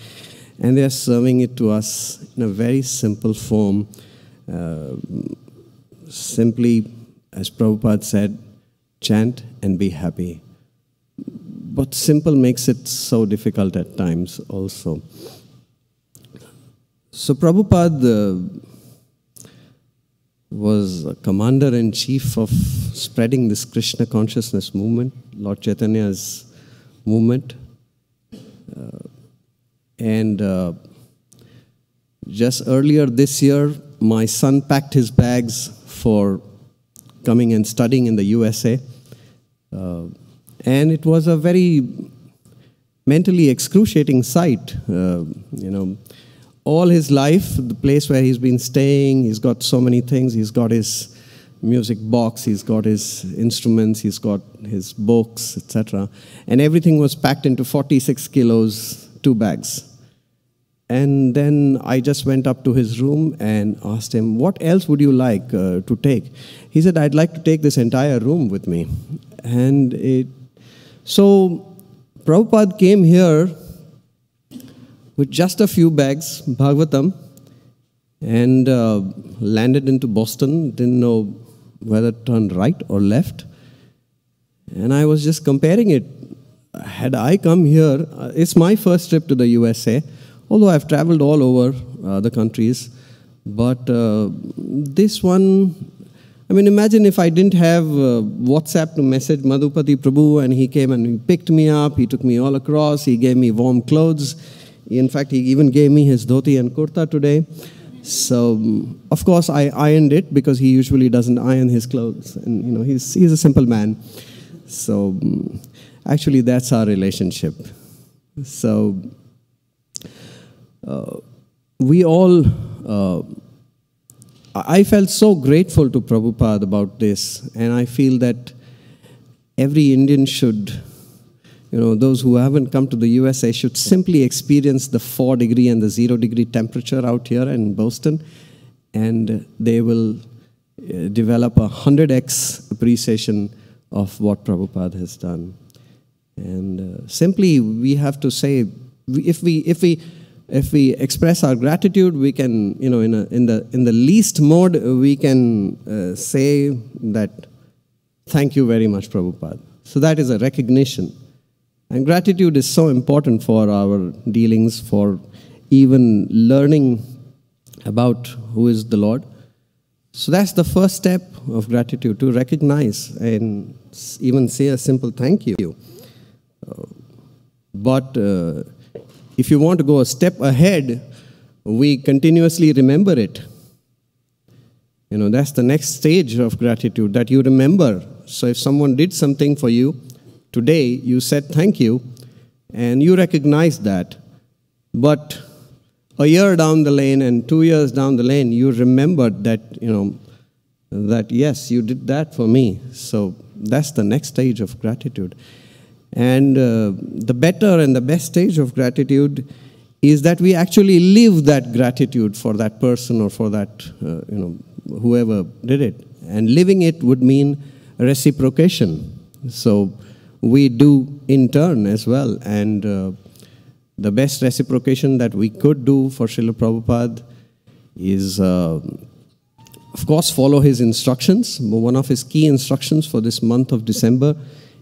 and they are serving it to us in a very simple form. Simply, as Prabhupada said, chant and be happy. But simple makes it so difficult at times also. So Prabhupada was a commander-in-chief of spreading this Krishna consciousness movement, Lord Chaitanya's movement. Just earlier this year, my son packed his bags for coming and studying in the USA. And it was a very mentally excruciating sight. All his life, the place where he's been staying, he's got so many things. He's got his music box, he's got his instruments, he's got his books, etc. And everything was packed into 46 kilos, 2 bags. And then I just went up to his room and asked him, what else would you like to take? He said, I'd like to take this entire room with me. So Prabhupada came here with just a few bags, Bhagavatam, and landed into Boston, didn't know whether to turn right or left. And I was just comparing it. Had I come here, it's my first trip to the USA, although I've traveled all over the countries. But this one, imagine if I didn't have WhatsApp to message Madhupati Prabhu, and he came and he picked me up, he took me all across, he gave me warm clothes. In fact, he even gave me his dhoti and kurta today. So, of course, I ironed it because he usually doesn't iron his clothes. And, he's a simple man. So, actually, that's our relationship. So, we all, I felt so grateful to Prabhupada about this. And I feel that every Indian should, those who haven't come to the USA should simply experience the 4-degree and the 0-degree temperature out here in Boston, and they will develop a 100x appreciation of what Prabhupada has done. And simply we have to say, if we express our gratitude, we can, in the least mode, we can say that, thank you very much, Prabhupada. So that is a recognition. And gratitude is so important for our dealings, for even learning about who is the Lord. So that's the first step of gratitude, to recognize and even say a simple thank you. But if you want to go a step ahead, we continuously remember it. That's the next stage of gratitude, that you remember. So if someone did something for you, today you said thank you, and you recognize that. But a year down the lane and 2 years down the lane, you remembered that, that yes, you did that for me. So that's the next stage of gratitude. And the better and the best stage of gratitude is that we actually live that gratitude for that person or for that, whoever did it. And living it would mean reciprocation. So we do in turn as well. And the best reciprocation that we could do for Srila Prabhupada is, of course, follow his instructions. One of his key instructions for this month of December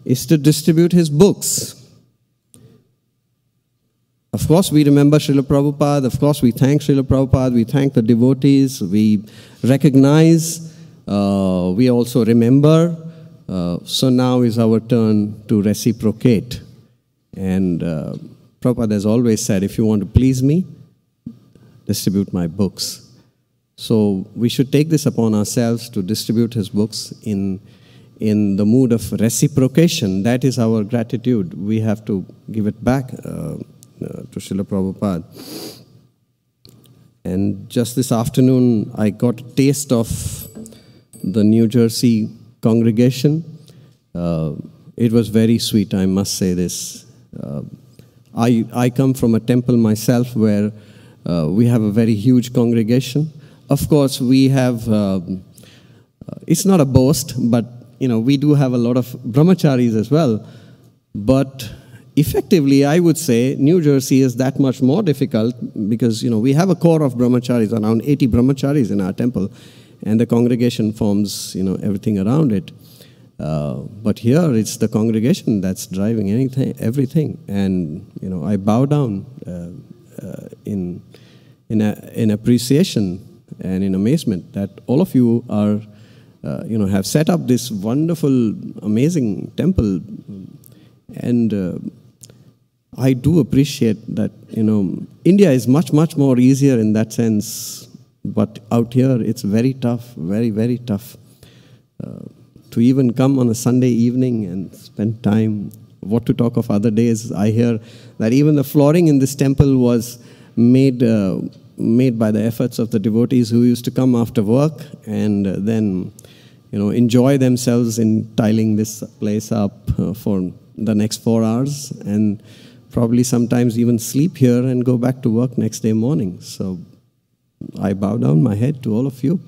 is to distribute his books. Of course, we remember Srila Prabhupada. Of course, we thank Srila Prabhupada. We thank the devotees. We recognize. We also remember. So now is our turn to reciprocate. And Prabhupada has always said, if you want to please me, distribute my books. So we should take this upon ourselves to distribute his books in the mood of reciprocation. That is our gratitude. We have to give it back to Srila Prabhupada. And just this afternoon, I got a taste of the New Jersey congregation. It was very sweet, I must say this. I come from a temple myself where we have a very huge congregation. Of course, we have, it's not a boast, but we do have a lot of brahmacharis as well. But effectively, I would say New Jersey is that much more difficult because, we have a core of brahmacharis, around 80 brahmacharis in our temple, and the congregation forms, everything around it. But here, it's the congregation that's driving everything. And, I bow down in appreciation and in amazement that all of you are, have set up this wonderful, amazing temple. And I do appreciate that, India is much, much more easier in that sense. But out here, it's very tough, very, very tough. To even come on a Sunday evening and spend time, what to talk of other days. I hear that even the flooring in this temple was made by the efforts of the devotees who used to come after work and then, enjoy themselves in tiling this place up for the next 4 hours and probably sometimes even sleep here and go back to work next day morning. So I bow down my head to all of you.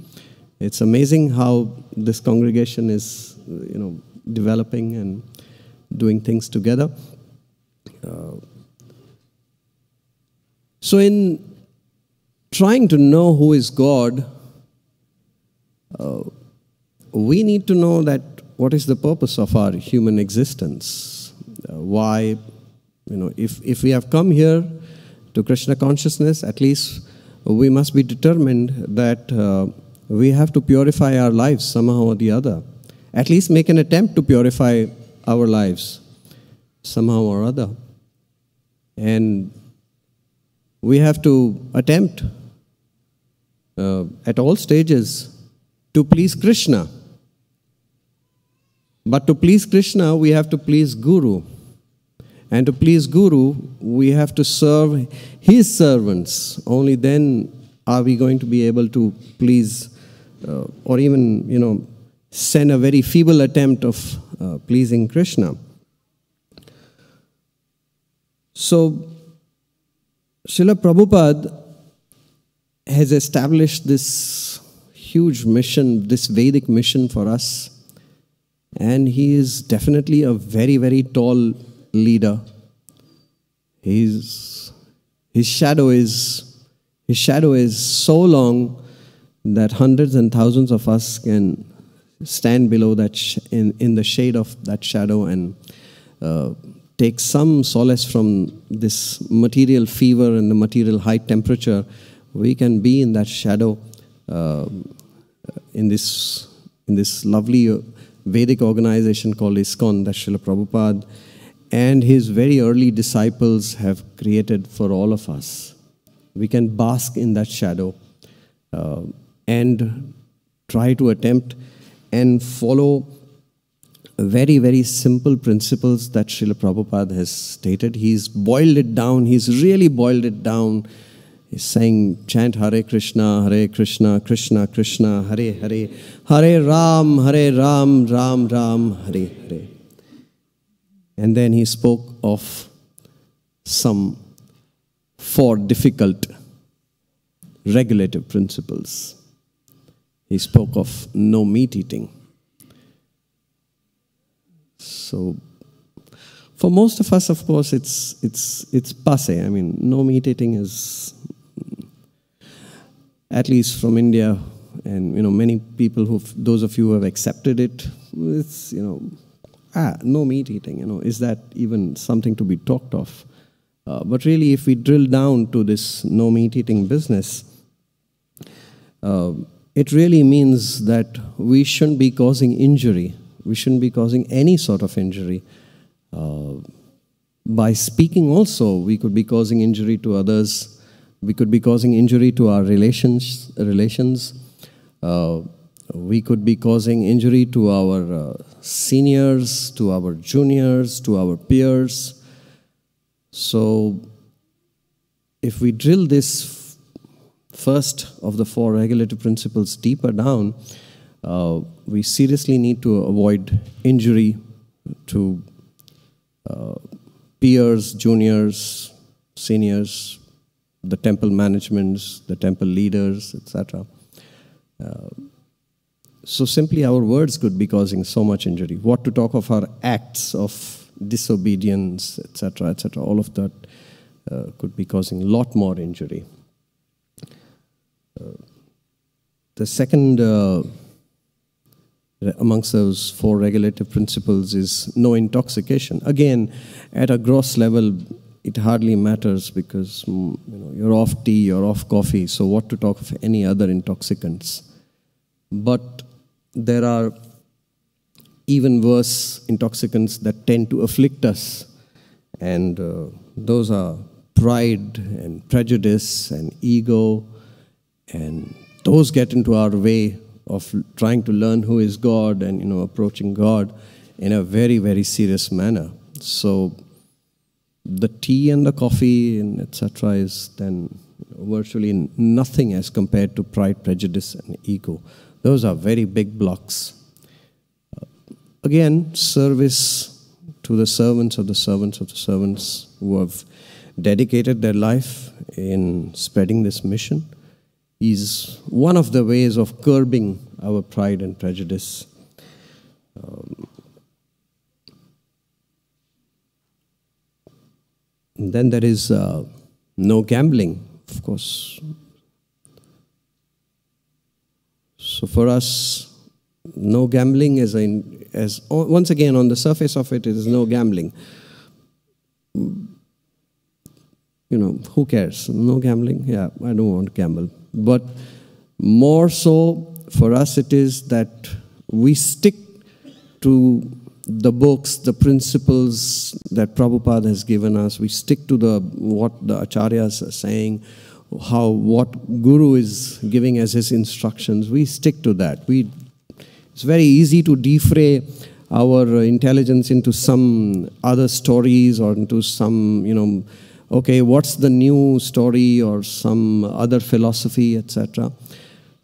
It's amazing how this congregation is, developing and doing things together. So in trying to know who is God, we need to know that what is the purpose of our human existence. Why, if we have come here to Krishna consciousness, at least we must be determined that we have to purify our lives somehow or the other. At least make an attempt to purify our lives somehow or other. And we have to attempt at all stages to please Krishna. But to please Krishna, we have to please Guru. And to please Guru, we have to serve his servants. Only then are we going to be able to please or even, send a very feeble attempt of pleasing Krishna. So, Srila Prabhupada has established this huge mission, this Vedic mission for us. And he is definitely a very, very tall leader. His shadow is so long that hundreds and thousands of us can stand below that in the shade of that shadow and take some solace from this material fever and the material high temperature. We can be in that shadow in this lovely Vedic organization called ISKCON that Srila Prabhupada and his very early disciples have created for all of us. We can bask in that shadow and try to attempt and follow very, very simple principles that Srila Prabhupada has stated. He's boiled it down. He's really boiled it down. He's saying, chant Hare Krishna, Krishna Krishna, Hare Hare, Hare Ram, Ram Ram, Hare Hare. And then he spoke of some 4 difficult regulative principles. He spoke of no meat eating. So, for most of us, of course, it's passé. I mean, no meat eating is, at least from India, and many people those of you who have accepted it, it's no meat eating. Is that even something to be talked of? But really, if we drill down to this no meat eating business, it really means that we shouldn't be causing injury. We shouldn't be causing any sort of injury. By speaking also, we could be causing injury to others. We could be causing injury to our relations. We could be causing injury to our seniors, to our juniors, to our peers. So, if we drill this first of the 4 regulative principles deeper down, we seriously need to avoid injury to peers, juniors, seniors, the temple managements, the temple leaders, etc. So simply our words could be causing so much injury. What to talk of our acts of disobedience, etc., etc. All of that could be causing a lot more injury. The second amongst those 4 regulative principles is no intoxication. Again, at a gross level, it hardly matters because you're off tea, you're off coffee, so what to talk of any other intoxicants. But there are even worse intoxicants that tend to afflict us, and those are pride and prejudice and ego, and those get into our way of trying to learn who is God and approaching God in a very, very serious manner. So the tea and the coffee and etc. is then virtually nothing as compared to pride, prejudice and ego. Those are very big blocks. Again, service to the servants of the servants of the servants who have dedicated their life in spreading this mission is one of the ways of curbing our pride and prejudice. Then there is no gambling, of course. So for us, no gambling as once again on the surface of it is no gambling. Who cares? No gambling? Yeah, I don't want to gamble. But more so for us it is that we stick to the books, the principles that Prabhupada has given us. We stick to what the acharyas are saying, what Guru is giving as his instructions. We stick to that. It's very easy to defray our intelligence into some other stories or into some, okay, what's the new story or some other philosophy, etc.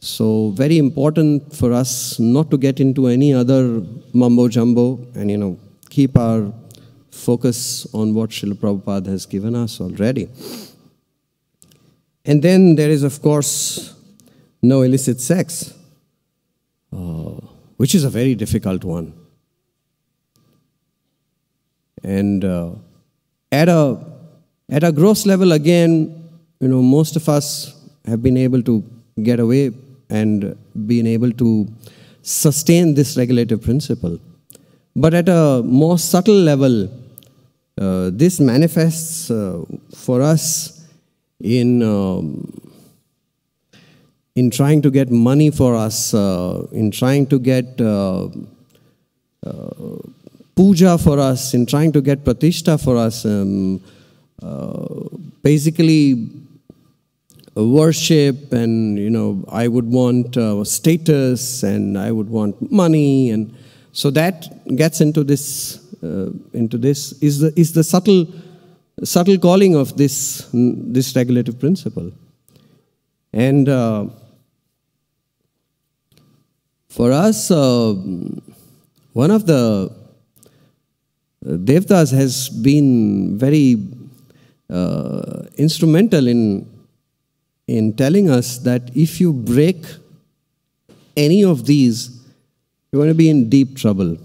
So very important for us not to get into any other mumbo jumbo and, keep our focus on what Srila Prabhupada has given us already. And then there is, of course, no illicit sex, which is a very difficult one. And at a gross level, again, most of us have been able to get away and been able to sustain this regulative principle. But at a more subtle level, this manifests for us in trying to get money for us, in trying to get puja for us, in trying to get pratishtha for us, basically worship, and I would want status, and I would want money, and so that gets into this. Is the subtle calling of this regulative principle, and for us, one of the Devtas has been very instrumental in telling us that if you break any of these, you're going to be in deep trouble.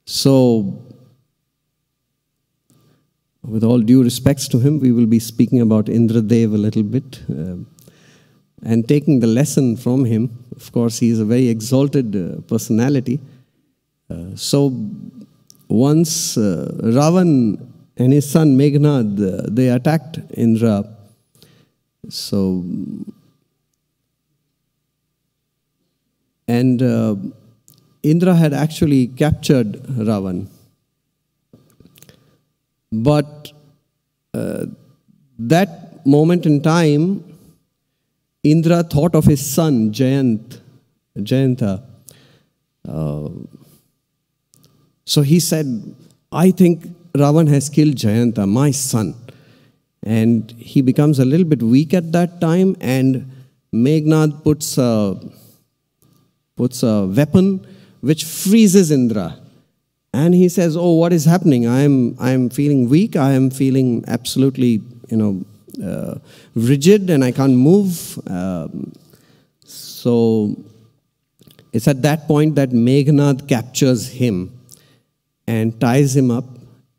So, with all due respects to him, we will be speaking about Indradev a little bit and taking the lesson from him. Of course, he is a very exalted personality. So, once Ravan and his son Meghnad, they attacked Indra. So, and Indra had actually captured Ravan. But that moment in time, Indra thought of his son, Jayanta. So he said, I think Ravan has killed Jayanta, my son. And he becomes a little bit weak at that time, and Meghnad puts a weapon which freezes Indra. And he says, oh, what is happening? I am feeling weak. I am feeling absolutely, rigid, and I can't move. So it's at that point that Meghnad captures him and ties him up.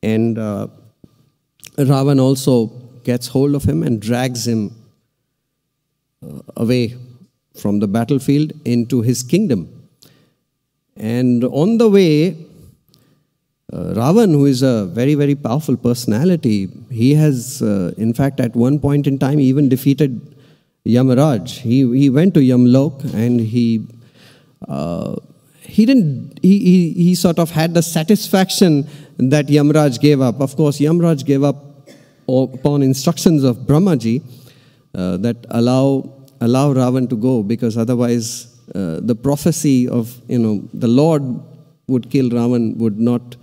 And Ravan also gets hold of him and drags him away from the battlefield into his kingdom. And on the way, Ravan, who is a very, very powerful personality, he has, in fact, at one point in time, even defeated Yamaraj. He went to Yamlok, and he sort of had the satisfaction that Yamaraj gave up. Of course, Yamaraj gave up upon instructions of Brahmaji that allow Ravan to go, because otherwise the prophecy of the Lord would kill Ravan would not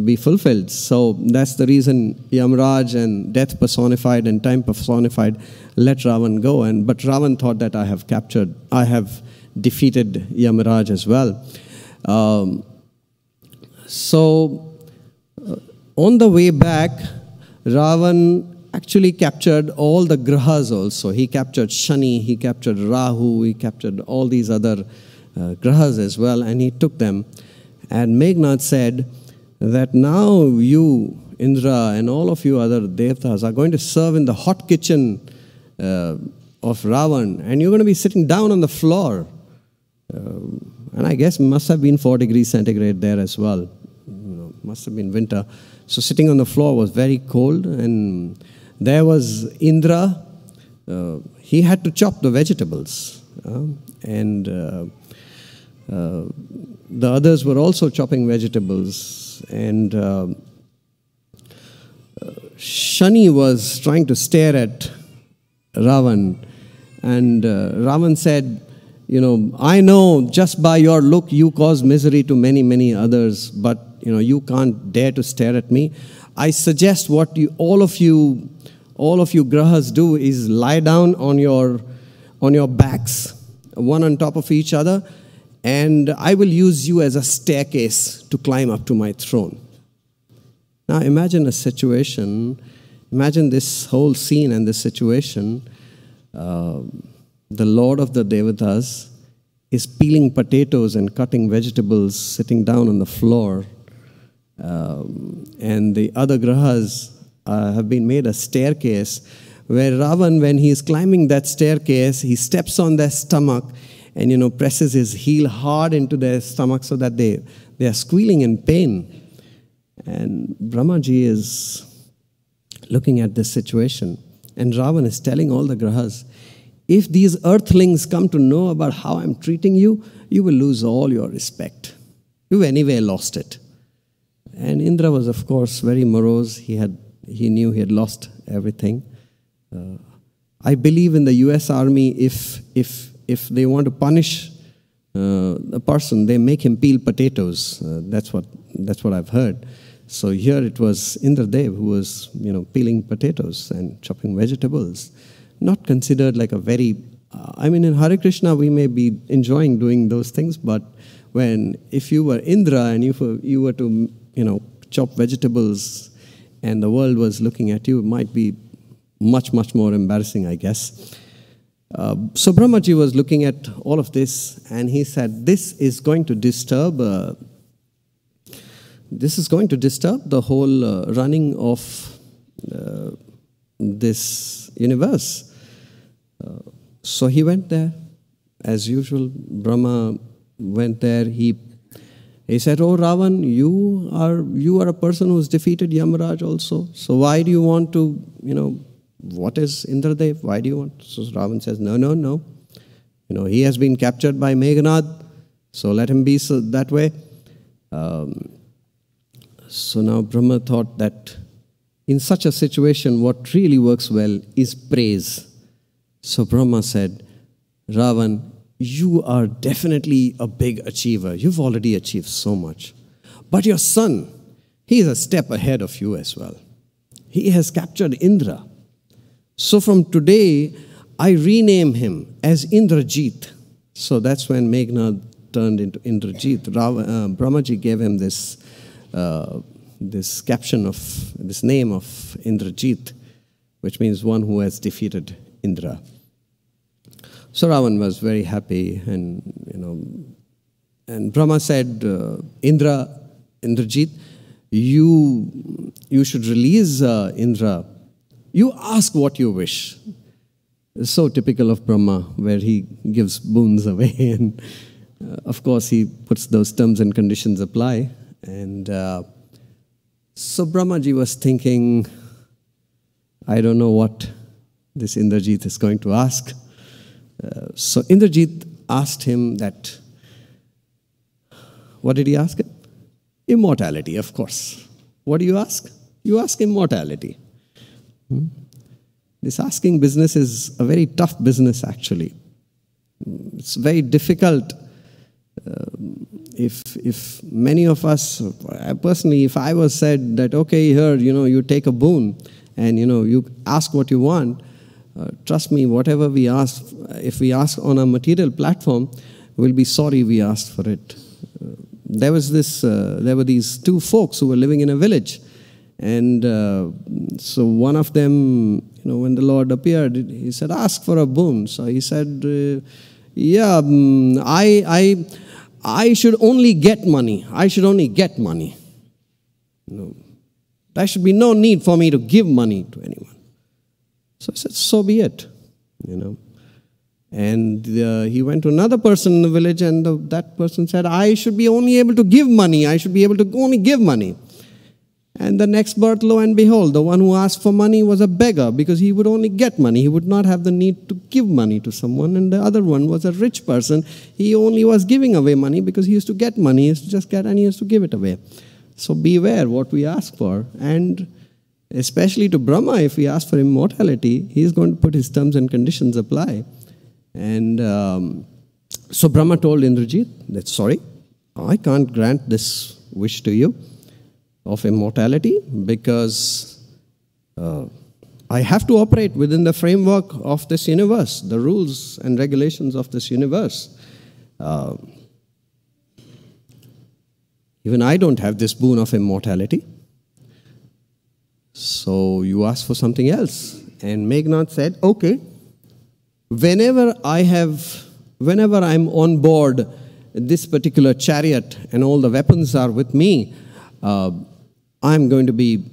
be fulfilled. So that's the reason Yamaraj and death personified and time personified let Ravan go. But Ravan thought that I have defeated Yamaraj as well. So on the way back, Ravan actually captured all the grahas also. He captured Shani, he captured Rahu, he captured all these other grahas as well, and he took them. And Meghnad said that now you, Indra, and all of you other devtas are going to serve in the hot kitchen of Ravan, and you're going to be sitting down on the floor. And I guess must have been 4 degrees centigrade there as well. Must have been winter. So sitting on the floor was very cold, and there was Indra. He had to chop the vegetables, and the others were also chopping vegetables. And Shani was trying to stare at Ravan, and Ravan said, I know just by your look you cause misery to many, many others, but you can't dare to stare at me. I suggest what all of you grahas do is lie down on on your backs, one on top of each other, and I will use you as a staircase to climb up to my throne. Now imagine a situation, imagine this whole scene and this situation. The Lord of the Devatas is peeling potatoes and cutting vegetables, sitting down on the floor. And the other grahas have been made a staircase where Ravan, when he is climbing that staircase, he steps on their stomach and, presses his heel hard into their stomach so that they are squealing in pain. And Brahmaji is looking at this situation. And Ravan is telling all the grahas, if these earthlings come to know about how I'm treating you, you will lose all your respect. You've anyway lost it. And Indra was, of course, very morose. He knew he had lost everything. I believe in the U.S. Army, if they want to punish a person, they make him peel potatoes. That's what I've heard. So here it was Indradev who was, peeling potatoes and chopping vegetables. Not considered like a very, in Hare Krishna we may be enjoying doing those things, but if you were Indra and you were to, chop vegetables and the world was looking at you, it might be much, much more embarrassing, I guess. So Brahmaji was looking at all of this and he said, this is going to disturb the whole running of this universe. So he went there, as usual. Brahma went there. He said, "Oh Ravan, you are a person who's defeated Yamaraj also. So why do you want to, what is Indradev? Why do you want?" So Ravan says, "No. He has been captured by Meghnad, so let him be that way." So now Brahma thought that in such a situation, what really works well is praise. So Brahma said, "Ravan, you are definitely a big achiever. You've already achieved so much. But your son, he is a step ahead of you as well. He has captured Indra. So from today, I rename him as Indrajit." So that's when Meghnad turned into Indrajit. Brahmaji gave him this caption of this name of Indrajit, which means one who has defeated Indra. So Ravan was very happy, and Brahma said, Indrajit, you should release Indra. You ask what you wish. It's so typical of Brahma, where he gives boons away, and of course he puts those terms and conditions apply. And so Brahmaji was thinking, I don't know what this Indrajit is going to ask. So Indrajit asked him that, what did he ask him? Immortality, of course. What do you ask? You ask immortality. This asking business is a very tough business, actually. It's very difficult. If many of us, personally, if I was said that, okay, here, you take a boon and, you ask what you want, trust me, whatever we ask, if we ask on a material platform, we'll be sorry we asked for it. There were these two folks who were living in a village. And so one of them, when the Lord appeared, he said, ask for a boon. So he said, I should only get money. I should only get money. There should be no need for me to give money to anyone. So I said, so be it, And he went to another person in the village, and that person said, I should be only able to give money. I should be able to only give money. And the next birth, lo and behold, the one who asked for money was a beggar, because he would only get money. He would not have the need to give money to someone. And the other one was a rich person. He only was giving away money because he used to get money. He used to just get and he used to give it away. So beware what we ask for. And especially to Brahma, if we ask for immortality, he is going to put his terms and conditions apply. And so Brahma told Indrajit that, sorry, I can't grant this wish to you of immortality, because I have to operate within the framework of this universe, the rules and regulations of this universe. Even I don't have this boon of immortality. So you ask for something else. And Meghnad said, okay, whenever I'm on board this particular chariot and all the weapons are with me, I'm going to be,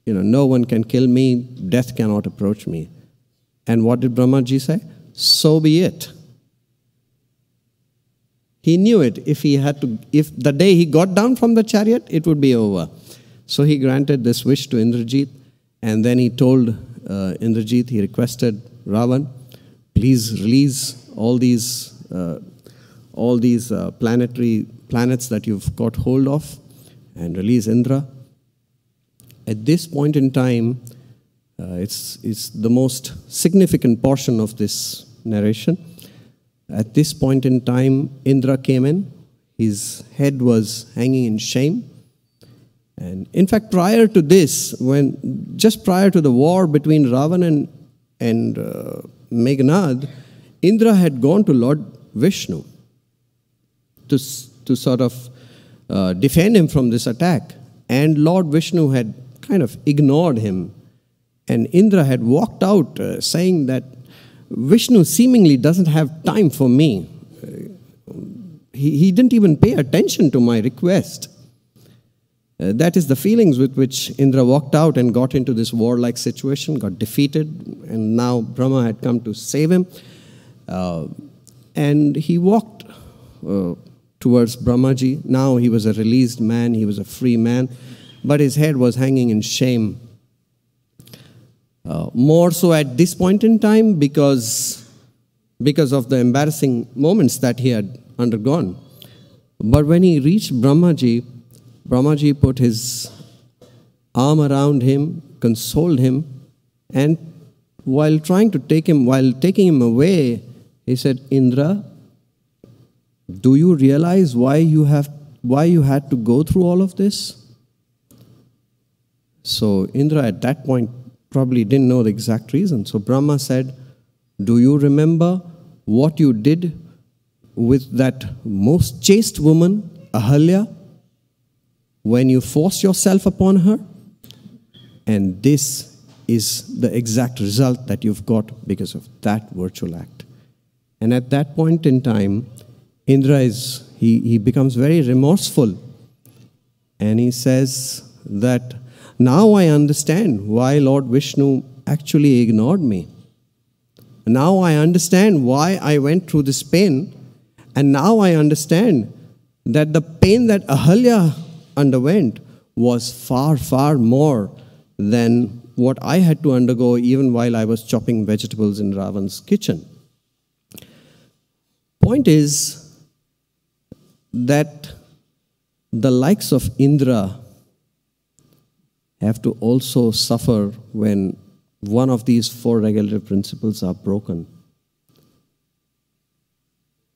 no one can kill me, death cannot approach me. And what did Brahmaji say? So be it. He knew it. If the day he got down from the chariot, it would be over. So he granted this wish to Indrajit, and then he told Indrajit, he requested Ravan, please release all these planets that you've got hold of, and release Indra. At this point in time, it's the most significant portion of this narration. At this point in time, Indra came in. His head was hanging in shame. And in fact, prior to this, just prior to the war between Ravan and Meghnad, Indra had gone to Lord Vishnu to sort of defend him from this attack. And Lord Vishnu had kind of ignored him. And Indra had walked out saying that Vishnu seemingly doesn't have time for me. He didn't even pay attention to my request. That is the feelings with which Indra walked out and got into this warlike situation, got defeated, and now Brahma had come to save him. And he walked towards Brahmaji. Now he was a released man, he was a free man, but his head was hanging in shame. More so at this point in time because of the embarrassing moments that he had undergone. But when he reached Brahmaji put his arm around him, consoled him, and while taking him away, he said, Indra, do you realize why you had to go through all of this? So Indra at that point probably didn't know the exact reason. So Brahma said, do you remember what you did with that most chaste woman, Ahalya, when you forced yourself upon her? And this is the exact result that you've got because of that virtual act. And at that point in time, Indra he becomes very remorseful. And he says that, now I understand why Lord Vishnu actually ignored me. Now I understand why I went through this pain. And now I understand that the pain that Ahalya underwent was far, far more than what I had to undergo even while I was chopping vegetables in Ravan's kitchen. Point is that the likes of Indra have to also suffer when one of these four regulative principles are broken.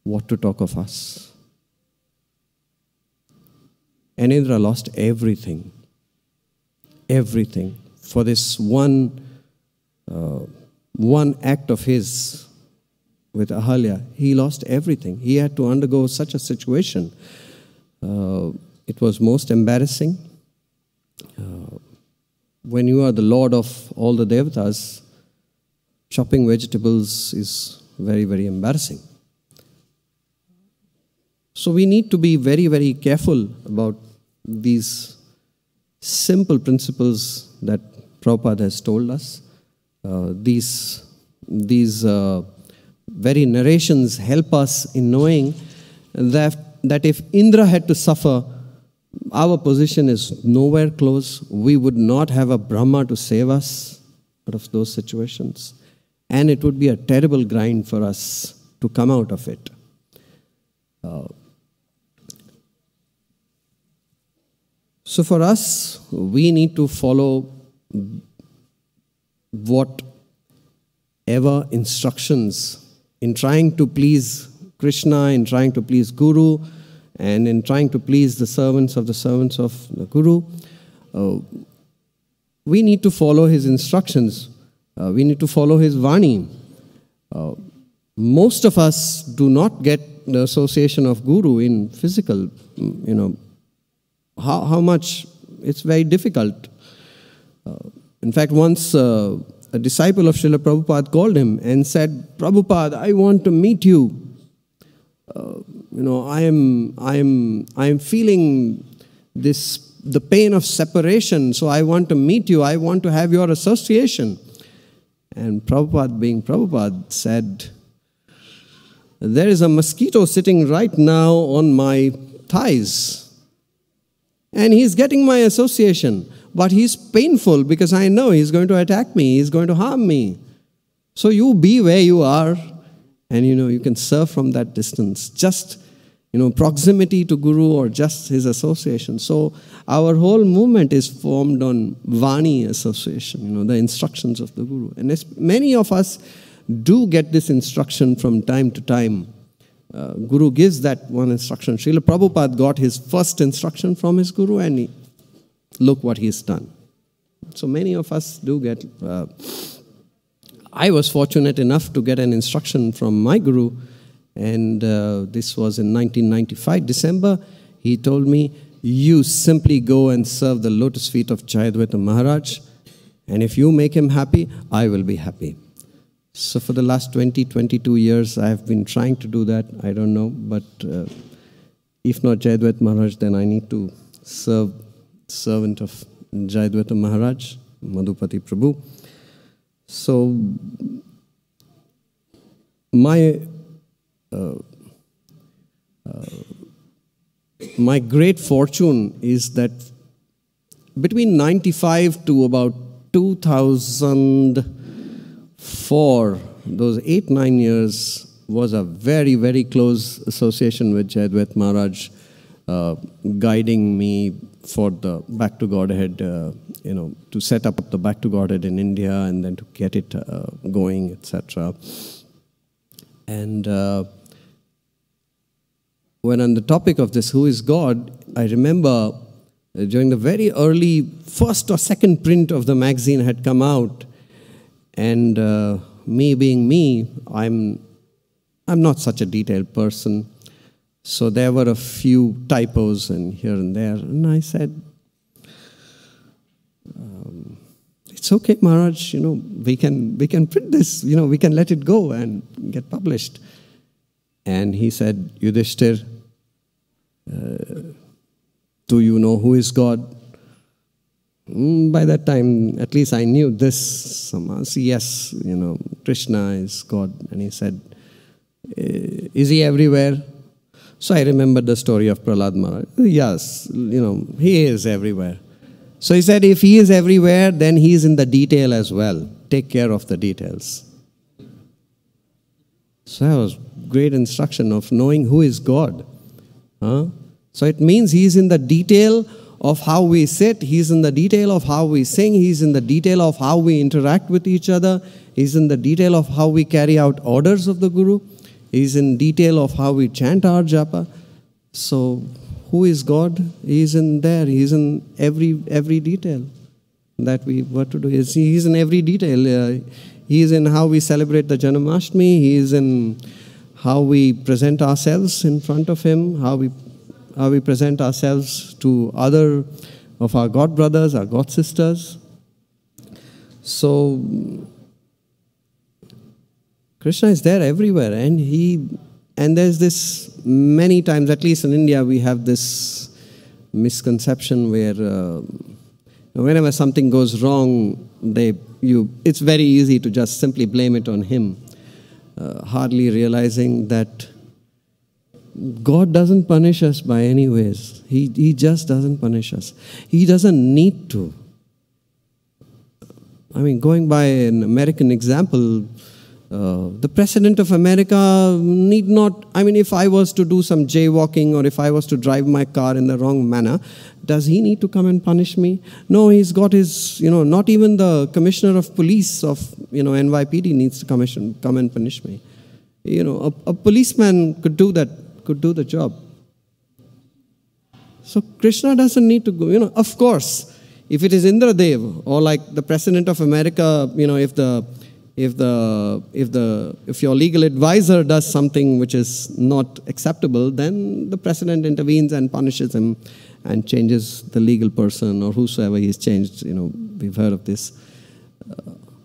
What to talk of us? And Indra lost everything. Everything. For this one act of his with Ahalya, he lost everything. He had to undergo such a situation. It was most embarrassing. When you are the lord of all the devatas, chopping vegetables is very, very embarrassing. So we need to be very, very careful about these simple principles that Prabhupada has told us. These very narrations help us in knowing that if Indra had to suffer, our position is nowhere close. We would not have a Brahma to save us out of those situations. And it would be a terrible grind for us to come out of it. So for us, we need to follow whatever instructions in trying to please Krishna, in trying to please Guru, and in trying to please the servants of the Guru. We need to follow his instructions We need to follow his Vani. Most of us do not get the association of Guru in physical, how much, it's very difficult. In fact, once a disciple of Srila Prabhupada called him and said, Prabhupada, I want to meet you. I am feeling the pain of separation, so I want to meet you. I want to have your association. And Prabhupada, being Prabhupada, said, there is a mosquito sitting right now on my thighs, and he's getting my association, but he's painful because I know he's going to attack me, he's going to harm me. So you be where you are, and you can serve from that distance. Just proximity to Guru or just his association. So our whole movement is formed on Vani association, the instructions of the Guru. And many of us do get this instruction from time to time. Guru gives that one instruction. Srila Prabhupada got his first instruction from his Guru, and look what he's done. So many of us do get... I was fortunate enough to get an instruction from my Guru, and this was in 1995, December. He told me, you simply go and serve the lotus feet of Jayadvaita Maharaj, and if you make him happy, I will be happy. So for the last 22 years, I have been trying to do that. I don't know, but if not Jayadvaita Maharaj, then I need to serve servant of Jayadvaita Maharaj, Madhupati Prabhu. So my great fortune is that between 95 to about 2004, those 8-9 years was a very, very close association with Jayadvaita Maharaj, guiding me for the Back to Godhead, to set up the Back to Godhead in India and then to get it going, etc. And when on the topic of this, who is God, I remember during the very early first or second print of the magazine had come out, and me being me, I'm not such a detailed person. So there were a few typos and here and there, and I said, it's okay, Maharaj, we can print this, we can let it go and get published. And he said, Yudhishthir, do you know who is God? By that time, at least I knew this. Yes, Krishna is God. And he said, is he everywhere? So I remembered the story of Prahlad Maharaj. Yes, he is everywhere. So he said, if he is everywhere, then he is in the detail as well. Take care of the details. So that was great instruction of knowing who is God. So it means he is in the detail of how we sit, he is in the detail of how we sing, he is in the detail of how we interact with each other, he is in the detail of how we carry out orders of the Guru, he is in detail of how we chant our japa. So who is God? He is in there, he is in every detail that we were to do. He is in every detail. He is in how we celebrate the Janmashtami, he is in how we present ourselves in front of him, how we present ourselves to other of our God brothers, our God sisters. So Krishna is there everywhere, and there's this many times, at least in India, we have this misconception where whenever something goes wrong, it's very easy to just simply blame it on him, hardly realizing that God doesn't punish us by any ways. He just doesn't punish us. He doesn't need to. Going by an American example, the President of America need not, if I was to do some jaywalking or if I was to drive my car in the wrong manner, does he need to come and punish me? No, he's got his, not even the Commissioner of Police of, NYPD needs to come and punish me. A policeman could do that. Could do the job. So Krishna doesn't need to go, of course, If it is Indradev, or like the President of America, if your legal advisor does something which is not acceptable, then the President intervenes and punishes him and changes the legal person or whosoever he's changed. We've heard of this.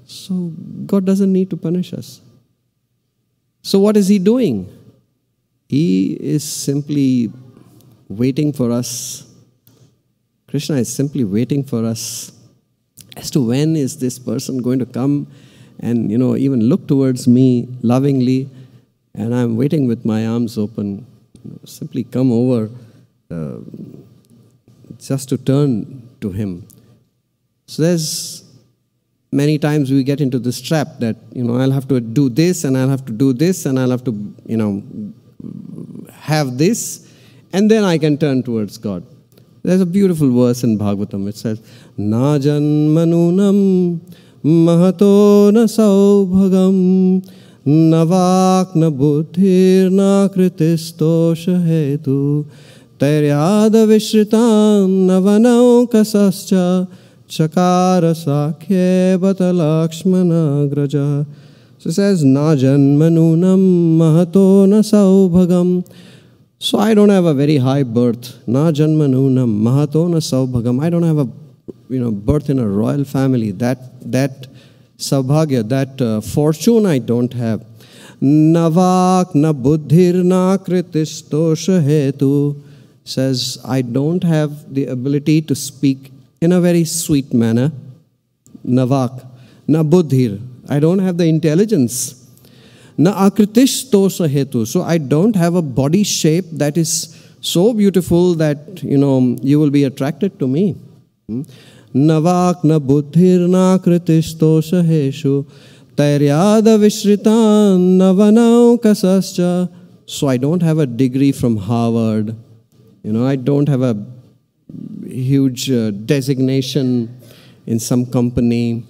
So God doesn't need to punish us. So what is He doing? He is simply waiting for us. Krishna is simply waiting for us as to when is this person going to come and, even look towards me lovingly, and I'm waiting with my arms open. Simply come over just to turn to Him. So there's many times we get into this trap that, I'll have to do this, and I'll have to do this, and I'll have to, have this, and then I can turn towards God. There's a beautiful verse in Bhagavatam. It says, Na janmanunam mahato na saubhagam navak na buddhir na kritistosha hetu tairyada vishritan navanau kasascha chakara sakhe bata lakshmana graja. So it says, Na janmanunam mahato na saubhagam. So I don't have a very high birth. Na janmanunam mahato na saubhagam. I don't have a birth in a royal family. That saubhagya, that fortune I don't have. Navak na buddhir na kritistosha hetu. Says I don't have the ability to speak in a very sweet manner. Navak na buddhir. I don't have the intelligence. Na akritish tosa hetu. So I don't have a body shape that is so beautiful that, you will be attracted to me. Navak na buddhir na akritish tosa heshu tairyada vishritan navanau kasascha. So I don't have a degree from Harvard. I don't have a huge designation in some company.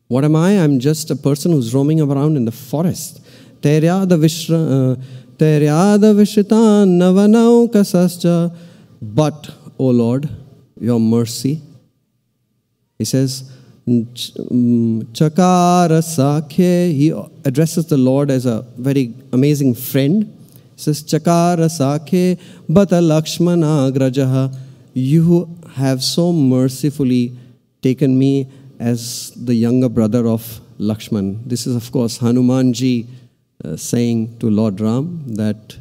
What am I? I'm just a person who's roaming around in the forest. Tairyada vishritan navanau kasascha. But, O Lord, your mercy. He says, Chakara sakhe. He addresses the Lord as a very amazing friend. He says, Chakara sakhe bata lakshmana agrajaha. You have so mercifully taken me as the younger brother of Lakshman. This is, of course, Hanumanji saying to Lord Ram that,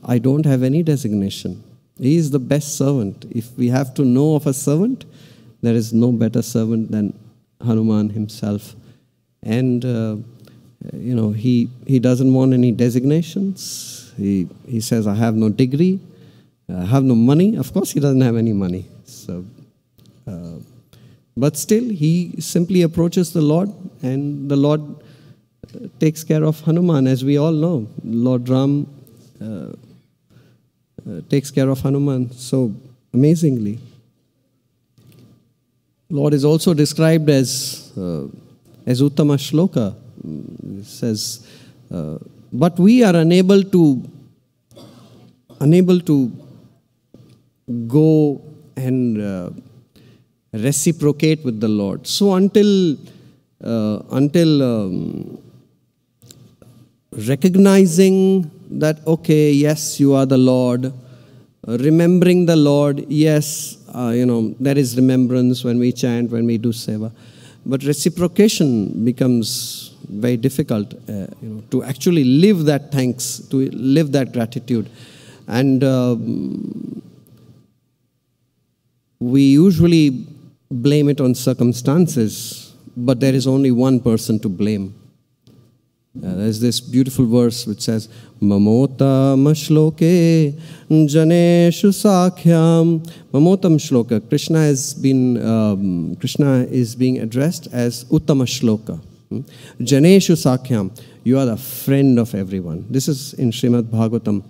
I don't have any designation. He is the best servant. If we have to know of a servant, there is no better servant than Hanuman himself. And, he doesn't want any designations. He says, I have no degree, I have no money. Of course, he doesn't have any money. So, but still, he simply approaches the Lord, and the Lord takes care of Hanuman, as we all know. Lord Ram takes care of Hanuman so amazingly. Lord is also described as Uttama Shloka. It says, but we are unable to go and reciprocate with the Lord. So until recognizing that, okay, yes, you are the Lord, remembering the Lord, yes, there is remembrance when we chant, when we do seva. But reciprocation becomes very difficult, to actually live that thanks, to live that gratitude. And we usually blame it on circumstances, but there is only one person to blame. There's this beautiful verse which says, Mamotam shloke janeshu sakhyam. Mamotam shloka. Krishna is being addressed as Uttama shloka. Janeshu sakhyam. You are the friend of everyone. This is in Srimad Bhagavatam.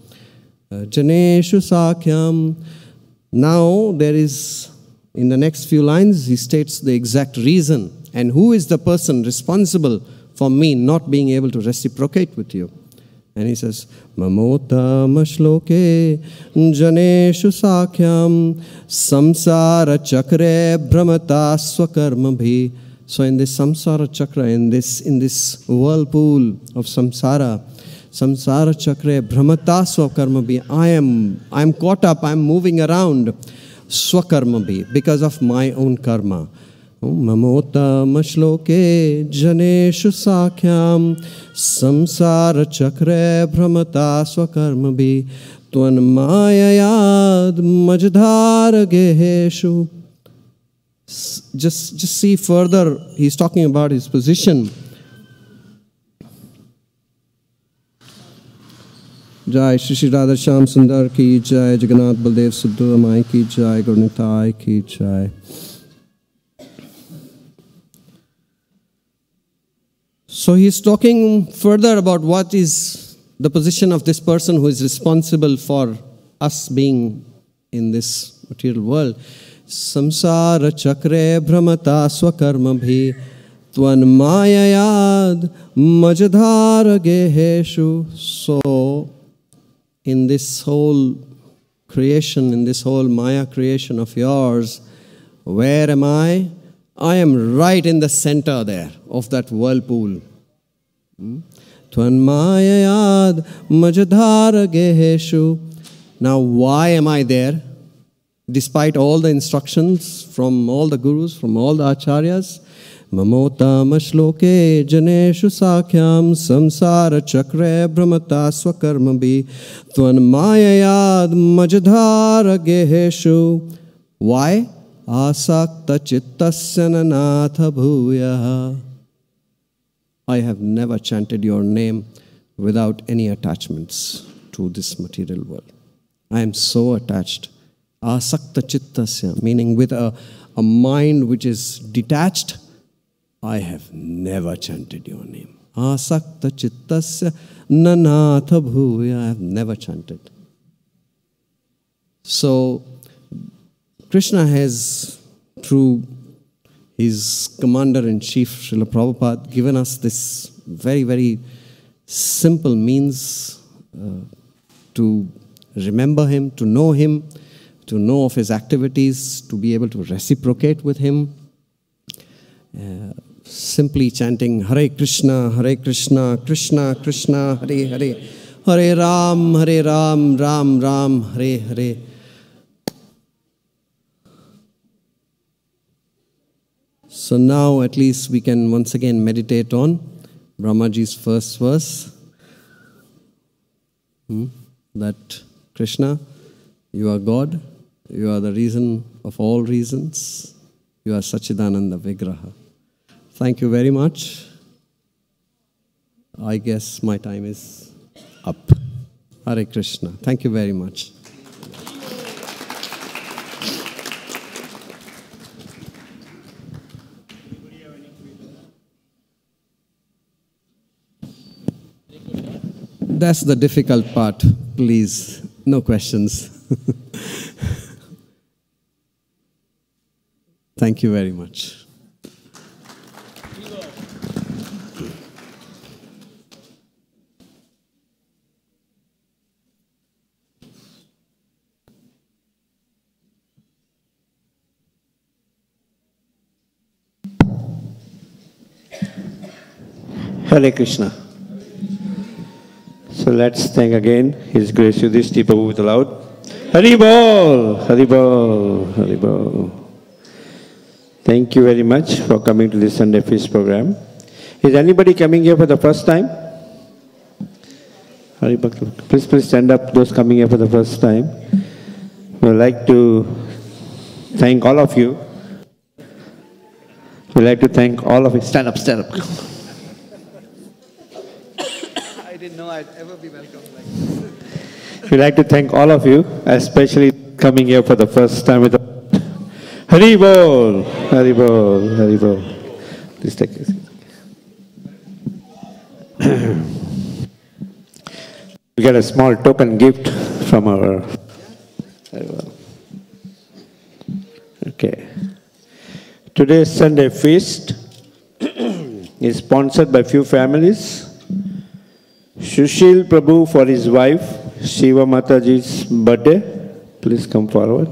Janeshu sakhyam. Now there is, in the next few lines, he states the exact reason and who is the person responsible for me not being able to reciprocate with you. And he says, Mamota mashloke janeshu sakhyam samsara chakre brahmata swakarma bhi. So in this samsara chakra, in this whirlpool of samsara chakra brahmata swakarma bhi, I am caught up, I am moving around swakarma bhi, because of my own karma. Mamota mashloke janeshu sakhyam samsara chakre brahmata swakarma bhi tvan mayayad majdhar geheshu. Just see further, he's talking about his position. Jai Shri Shri Radha Shyam Sundar ki jai, Jagannath Baldev Subhadra ki jai, Gaur Nitai ki jai. So he's talking further about what is the position of this person who is responsible for us being in this material world. Samsara chakre brahmata swakarma bhi tvan mayayad majdhara geheshu. So in this whole creation, in this whole Maya creation of yours, where am I? I am right in the center there of that whirlpool. Tvan mayayad majdhara geheshu. Now why am I there? Despite all the instructions from all the gurus, from all the acharyas, Mamota mashloke janeshu sakhyam samsara chakre brahmata swakarma bhi tvan mayayad majdhara geheshu. Why? Asakta chittasya nanatha bhuyaha. I have never chanted your name without any attachments to this material world. I am so attached. Asakta chittasya, meaning with a mind which is detached, I have never chanted your name. Asakta chittasya nanatha bhuya, I have never chanted. So, Krishna has, through his commander-in-chief, Srila Prabhupada, given us this very, very simple means to remember him, to know of his activities, to be able to reciprocate with him. Simply chanting Hare Krishna, Krishna Krishna, Hare Hare, Hare Ram, Ram Ram, Hare Hare. So now at least we can once again meditate on Brahmaji's first verse. That Krishna, you are God, you are the reason of all reasons, you are Sachidananda Vigraha. Thank you very much. I guess my time is up. Hare Krishna. Thank you very much. That's the difficult part. Please, no questions. Thank you very much. Hare Krishna. So let's thank again His Grace Yudhishthira Prabhu with a loud Hari Bol, Hari Bol, Hari Bol. Thank you very much for coming to this Sunday Feast program. Is anybody coming here for the first time? Hari Bhakti. Please stand up, those coming here for the first time. We would like to thank all of you. We would like to thank all of you. Stand up, stand up. I didn't know I'd ever be welcomed like this. We'd like to thank all of you, especially coming here for the first time with the Hari Bol, Hari Bol, Hari Bol. Please take this. We get a small token gift from our. Okay. Today's Sunday feast is sponsored by few families. Sushil Prabhu for his wife, Shiva Mataji's birthday. Please come forward.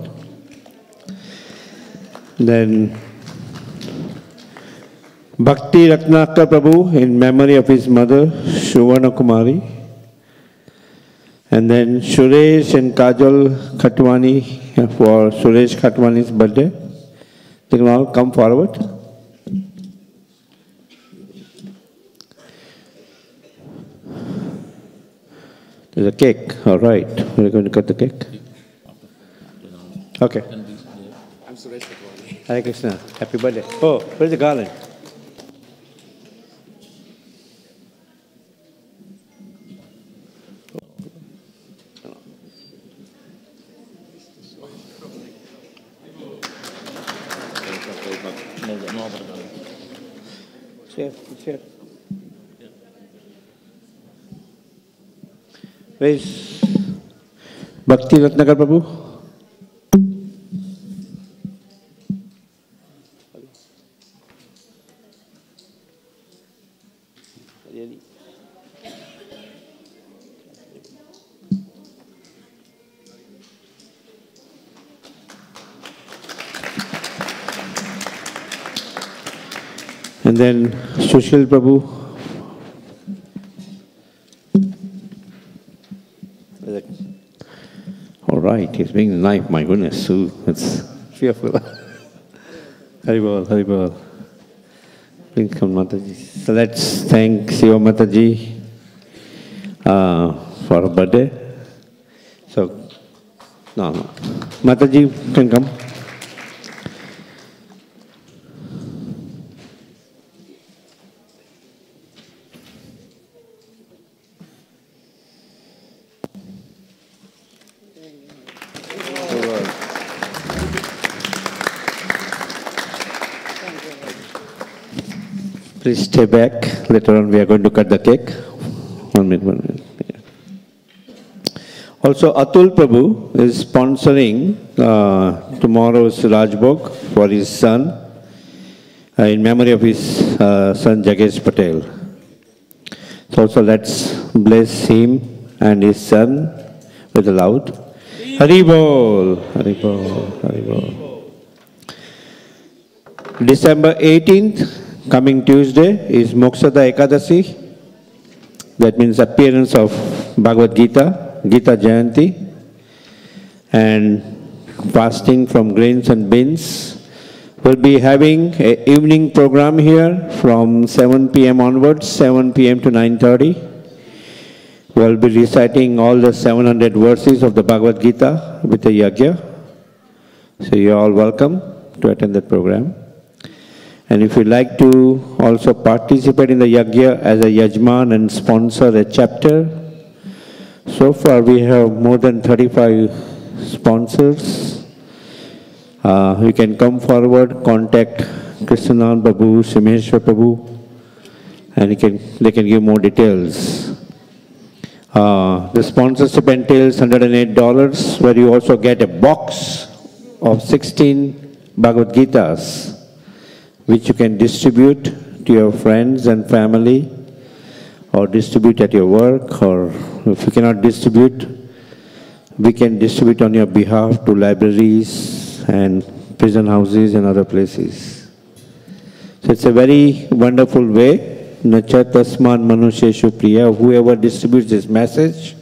Then Bhakti Ratnakar Prabhu in memory of his mother, Shuvana Kumari. And then Suresh and Kajal Khatwani for Suresh Khatwani's birthday. They can all come forward. There's a cake. All right. We're going to cut the cake. Okay. I'm Suresh Khatwani. Hare Krishna. Happy birthday. Oh, where's the garland? It's here. Where is Bhakti Ratnakar Prabhu? And then Sushil Prabhu. All right, he's bringing the knife. My goodness, it's fearful. Haribol, Haribol. Please come, Mataji. So let's thank Shiva Mataji for her birthday. So, no. Mataji can come. Please stay back. Later on, we are going to cut the cake. 1 minute, 1 minute. Also, Atul Prabhu is sponsoring tomorrow's Rajbhog for his son in memory of his son Jagesh Patel. So also, let's bless him and his son with a loud Haribol, Haribol, Haribol. December 18th. Coming Tuesday is Mokshada Ekadasi. That means appearance of Bhagavad Gita, Gita Jayanti, and fasting from grains and beans. We'll be having an evening program here from 7 p.m. onwards, 7 p.m. to 9:30. We'll be reciting all the 700 verses of the Bhagavad Gita with a yajna. So you're all welcome to attend that program. And if you'd like to also participate in the yajna as a yajman and sponsor a chapter, so far we have more than 35 sponsors. You can come forward, contact Krishnan Prabhu, Simeshwar Prabhu, and they can give more details. The sponsorship entails $108, where you also get a box of 16 Bhagavad Gitas, which you can distribute to your friends and family, or distribute at your work, or if you cannot distribute, we can distribute on your behalf to libraries and prison houses and other places. So it's a very wonderful way. Nacha tasman manusheshu priya. Whoever distributes this message,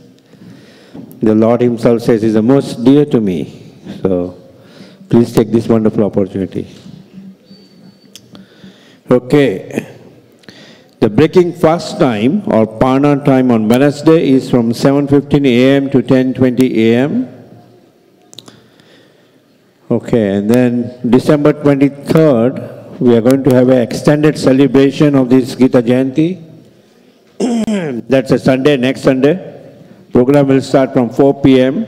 the Lord Himself says, is the most dear to me. So please take this wonderful opportunity. Okay. The breaking fast time or Parna time on Wednesday is from 7:15 a.m. to 10:20 a.m. Okay, and then December 23rd, we are going to have an extended celebration of this Gita Jayanti. That's a Sunday, next Sunday. Program will start from 4 p.m.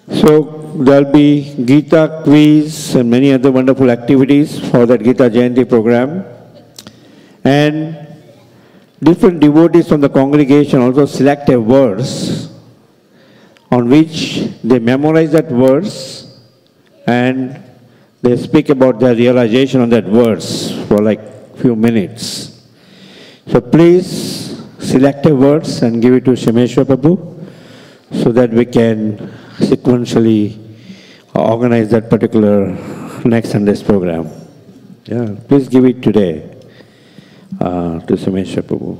So there will be Gita quiz and many other wonderful activities for that Gita Jayanti program. And different devotees from the congregation also select a verse on which they memorize that verse and they speak about their realization on that verse for like few minutes. So please selective words and give it to Shimeshwar Prabhu so that we can sequentially organize that particular next Sunday's program. Yeah, please give it today to Shimeshwar Prabhu.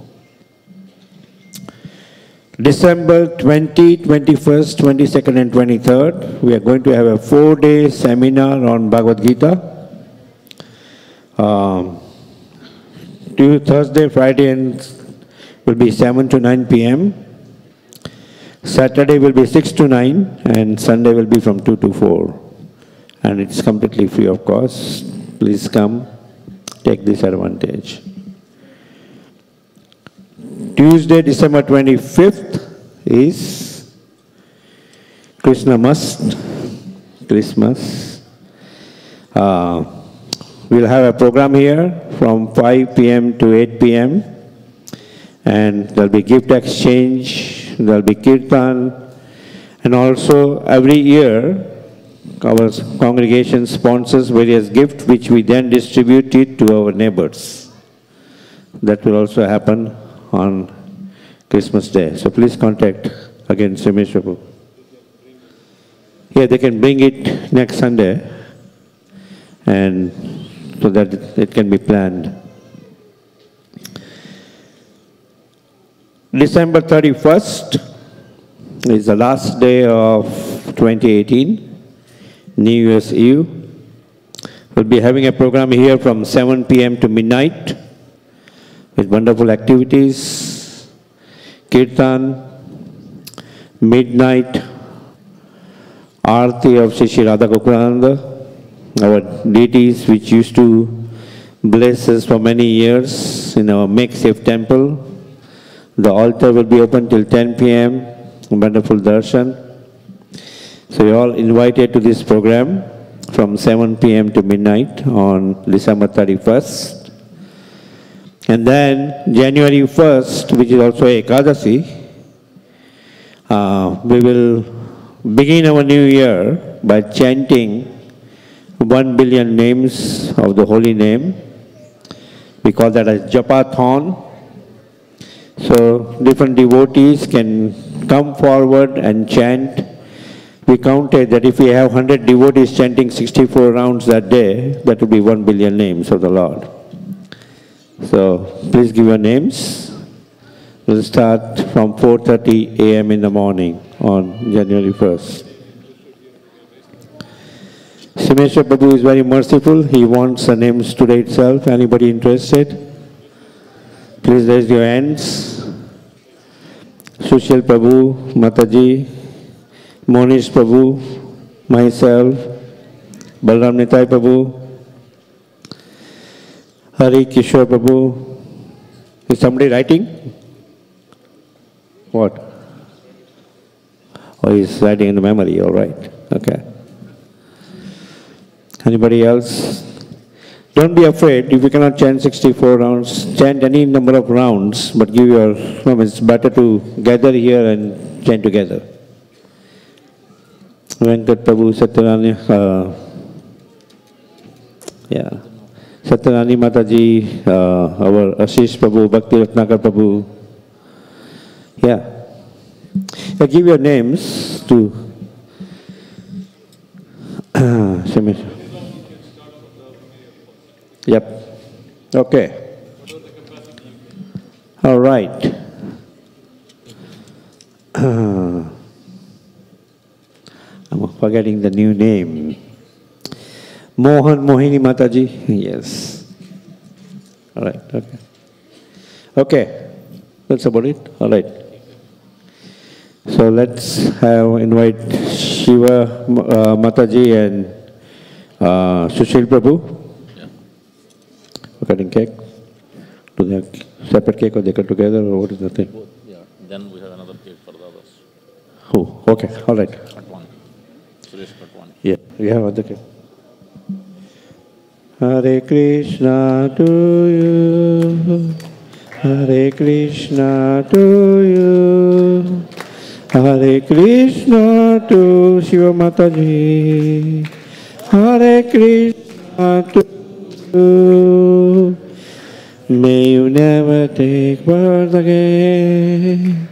December 20, 21st, 22nd and 23rd, we are going to have a 4-day seminar on Bhagavad Gita. Thursday, Friday will be 7 to 9 p.m. Saturday will be 6 to 9 and Sunday will be from 2 to 4. And it's completely free of cost. Please come, take this advantage. Tuesday, December 25th is Christmas. We'll have a program here from 5 p.m. to 8 p.m. and there'll be gift exchange, there'll be kirtan, and also every year our congregation sponsors various gifts which we then distribute it to our neighbors. That will also happen on Christmas Day. So please contact again Shimeshwar Prabhu. Yeah, they can bring it next Sunday and so that it can be planned. December 31st is the last day of 2018, New Year's Eve. We'll be having a program here from 7 p.m. to midnight with wonderful activities, kirtan, midnight, Aarti of Shri Radha Gokulananda, our deities which used to bless us for many years in our makeshift temple. The altar will be open till 10 p.m. Wonderful darshan. So you're all invited to this program from 7 p.m. to midnight on December 31st. And then January 1st, which is also Ekadasi, we will begin our new year by chanting 1 billion names of the holy name. We call that as Japathon. So different devotees can come forward and chant. We counted that if we have 100 devotees chanting 64 rounds that day, that will be 1 billion names of the Lord. So please give your names. We'll start from 4:30 a.m. in the morning on January 1st. Shimeshwar Prabhu is very merciful. He wants the names today itself. Anybody interested? Please raise your hands. Sushil Prabhu, Mataji, Monish Prabhu, myself, Balram Nitai Prabhu, Hari Kishore Prabhu. Is somebody writing? What? Oh, he's writing in the memory, all right. Okay. Anybody else? Don't be afraid. If you cannot chant 64 rounds, chant any number of rounds, but give your, it's better to gather here and chant together. Venkat Prabhu, Satyarani, Satyarani Mataji, our Ashish Prabhu, Bhakti Ratnakar Prabhu. Yeah. Give your names to Shimeshwar. Yep. Okay. All right. I'm forgetting the new name. Mohini Mataji. Yes. All right. Okay. Okay. That's about it. All right. So let's invite Shiva Mataji and Sushil Prabhu. Cutting cake? Do they have separate cake or they cut together or what is the thing? Both, yeah. Then we have another cake for the others. Oh, okay, all right. Cut one. Suresh, cut one. Yeah, we have other cake. Hare Krishna to you, Hare Krishna to you, Hare Krishna to Shiva Mataji, Hare Krishna to May you never take birth again.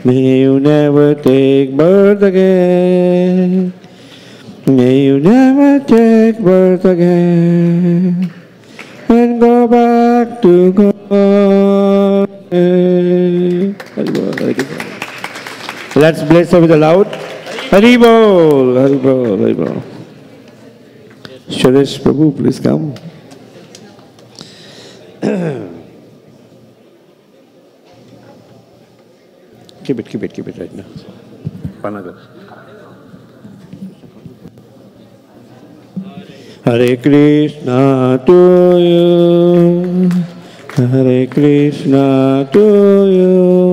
May you never take birth again. May you never take birth again and go back to God. Let's bless her with a loud Hari Bol, Hari Bol, Hari Bol. Suresh Prabhu, please come. Keep it right now. Panagar. Hare Krishna to you, Hare Krishna to you.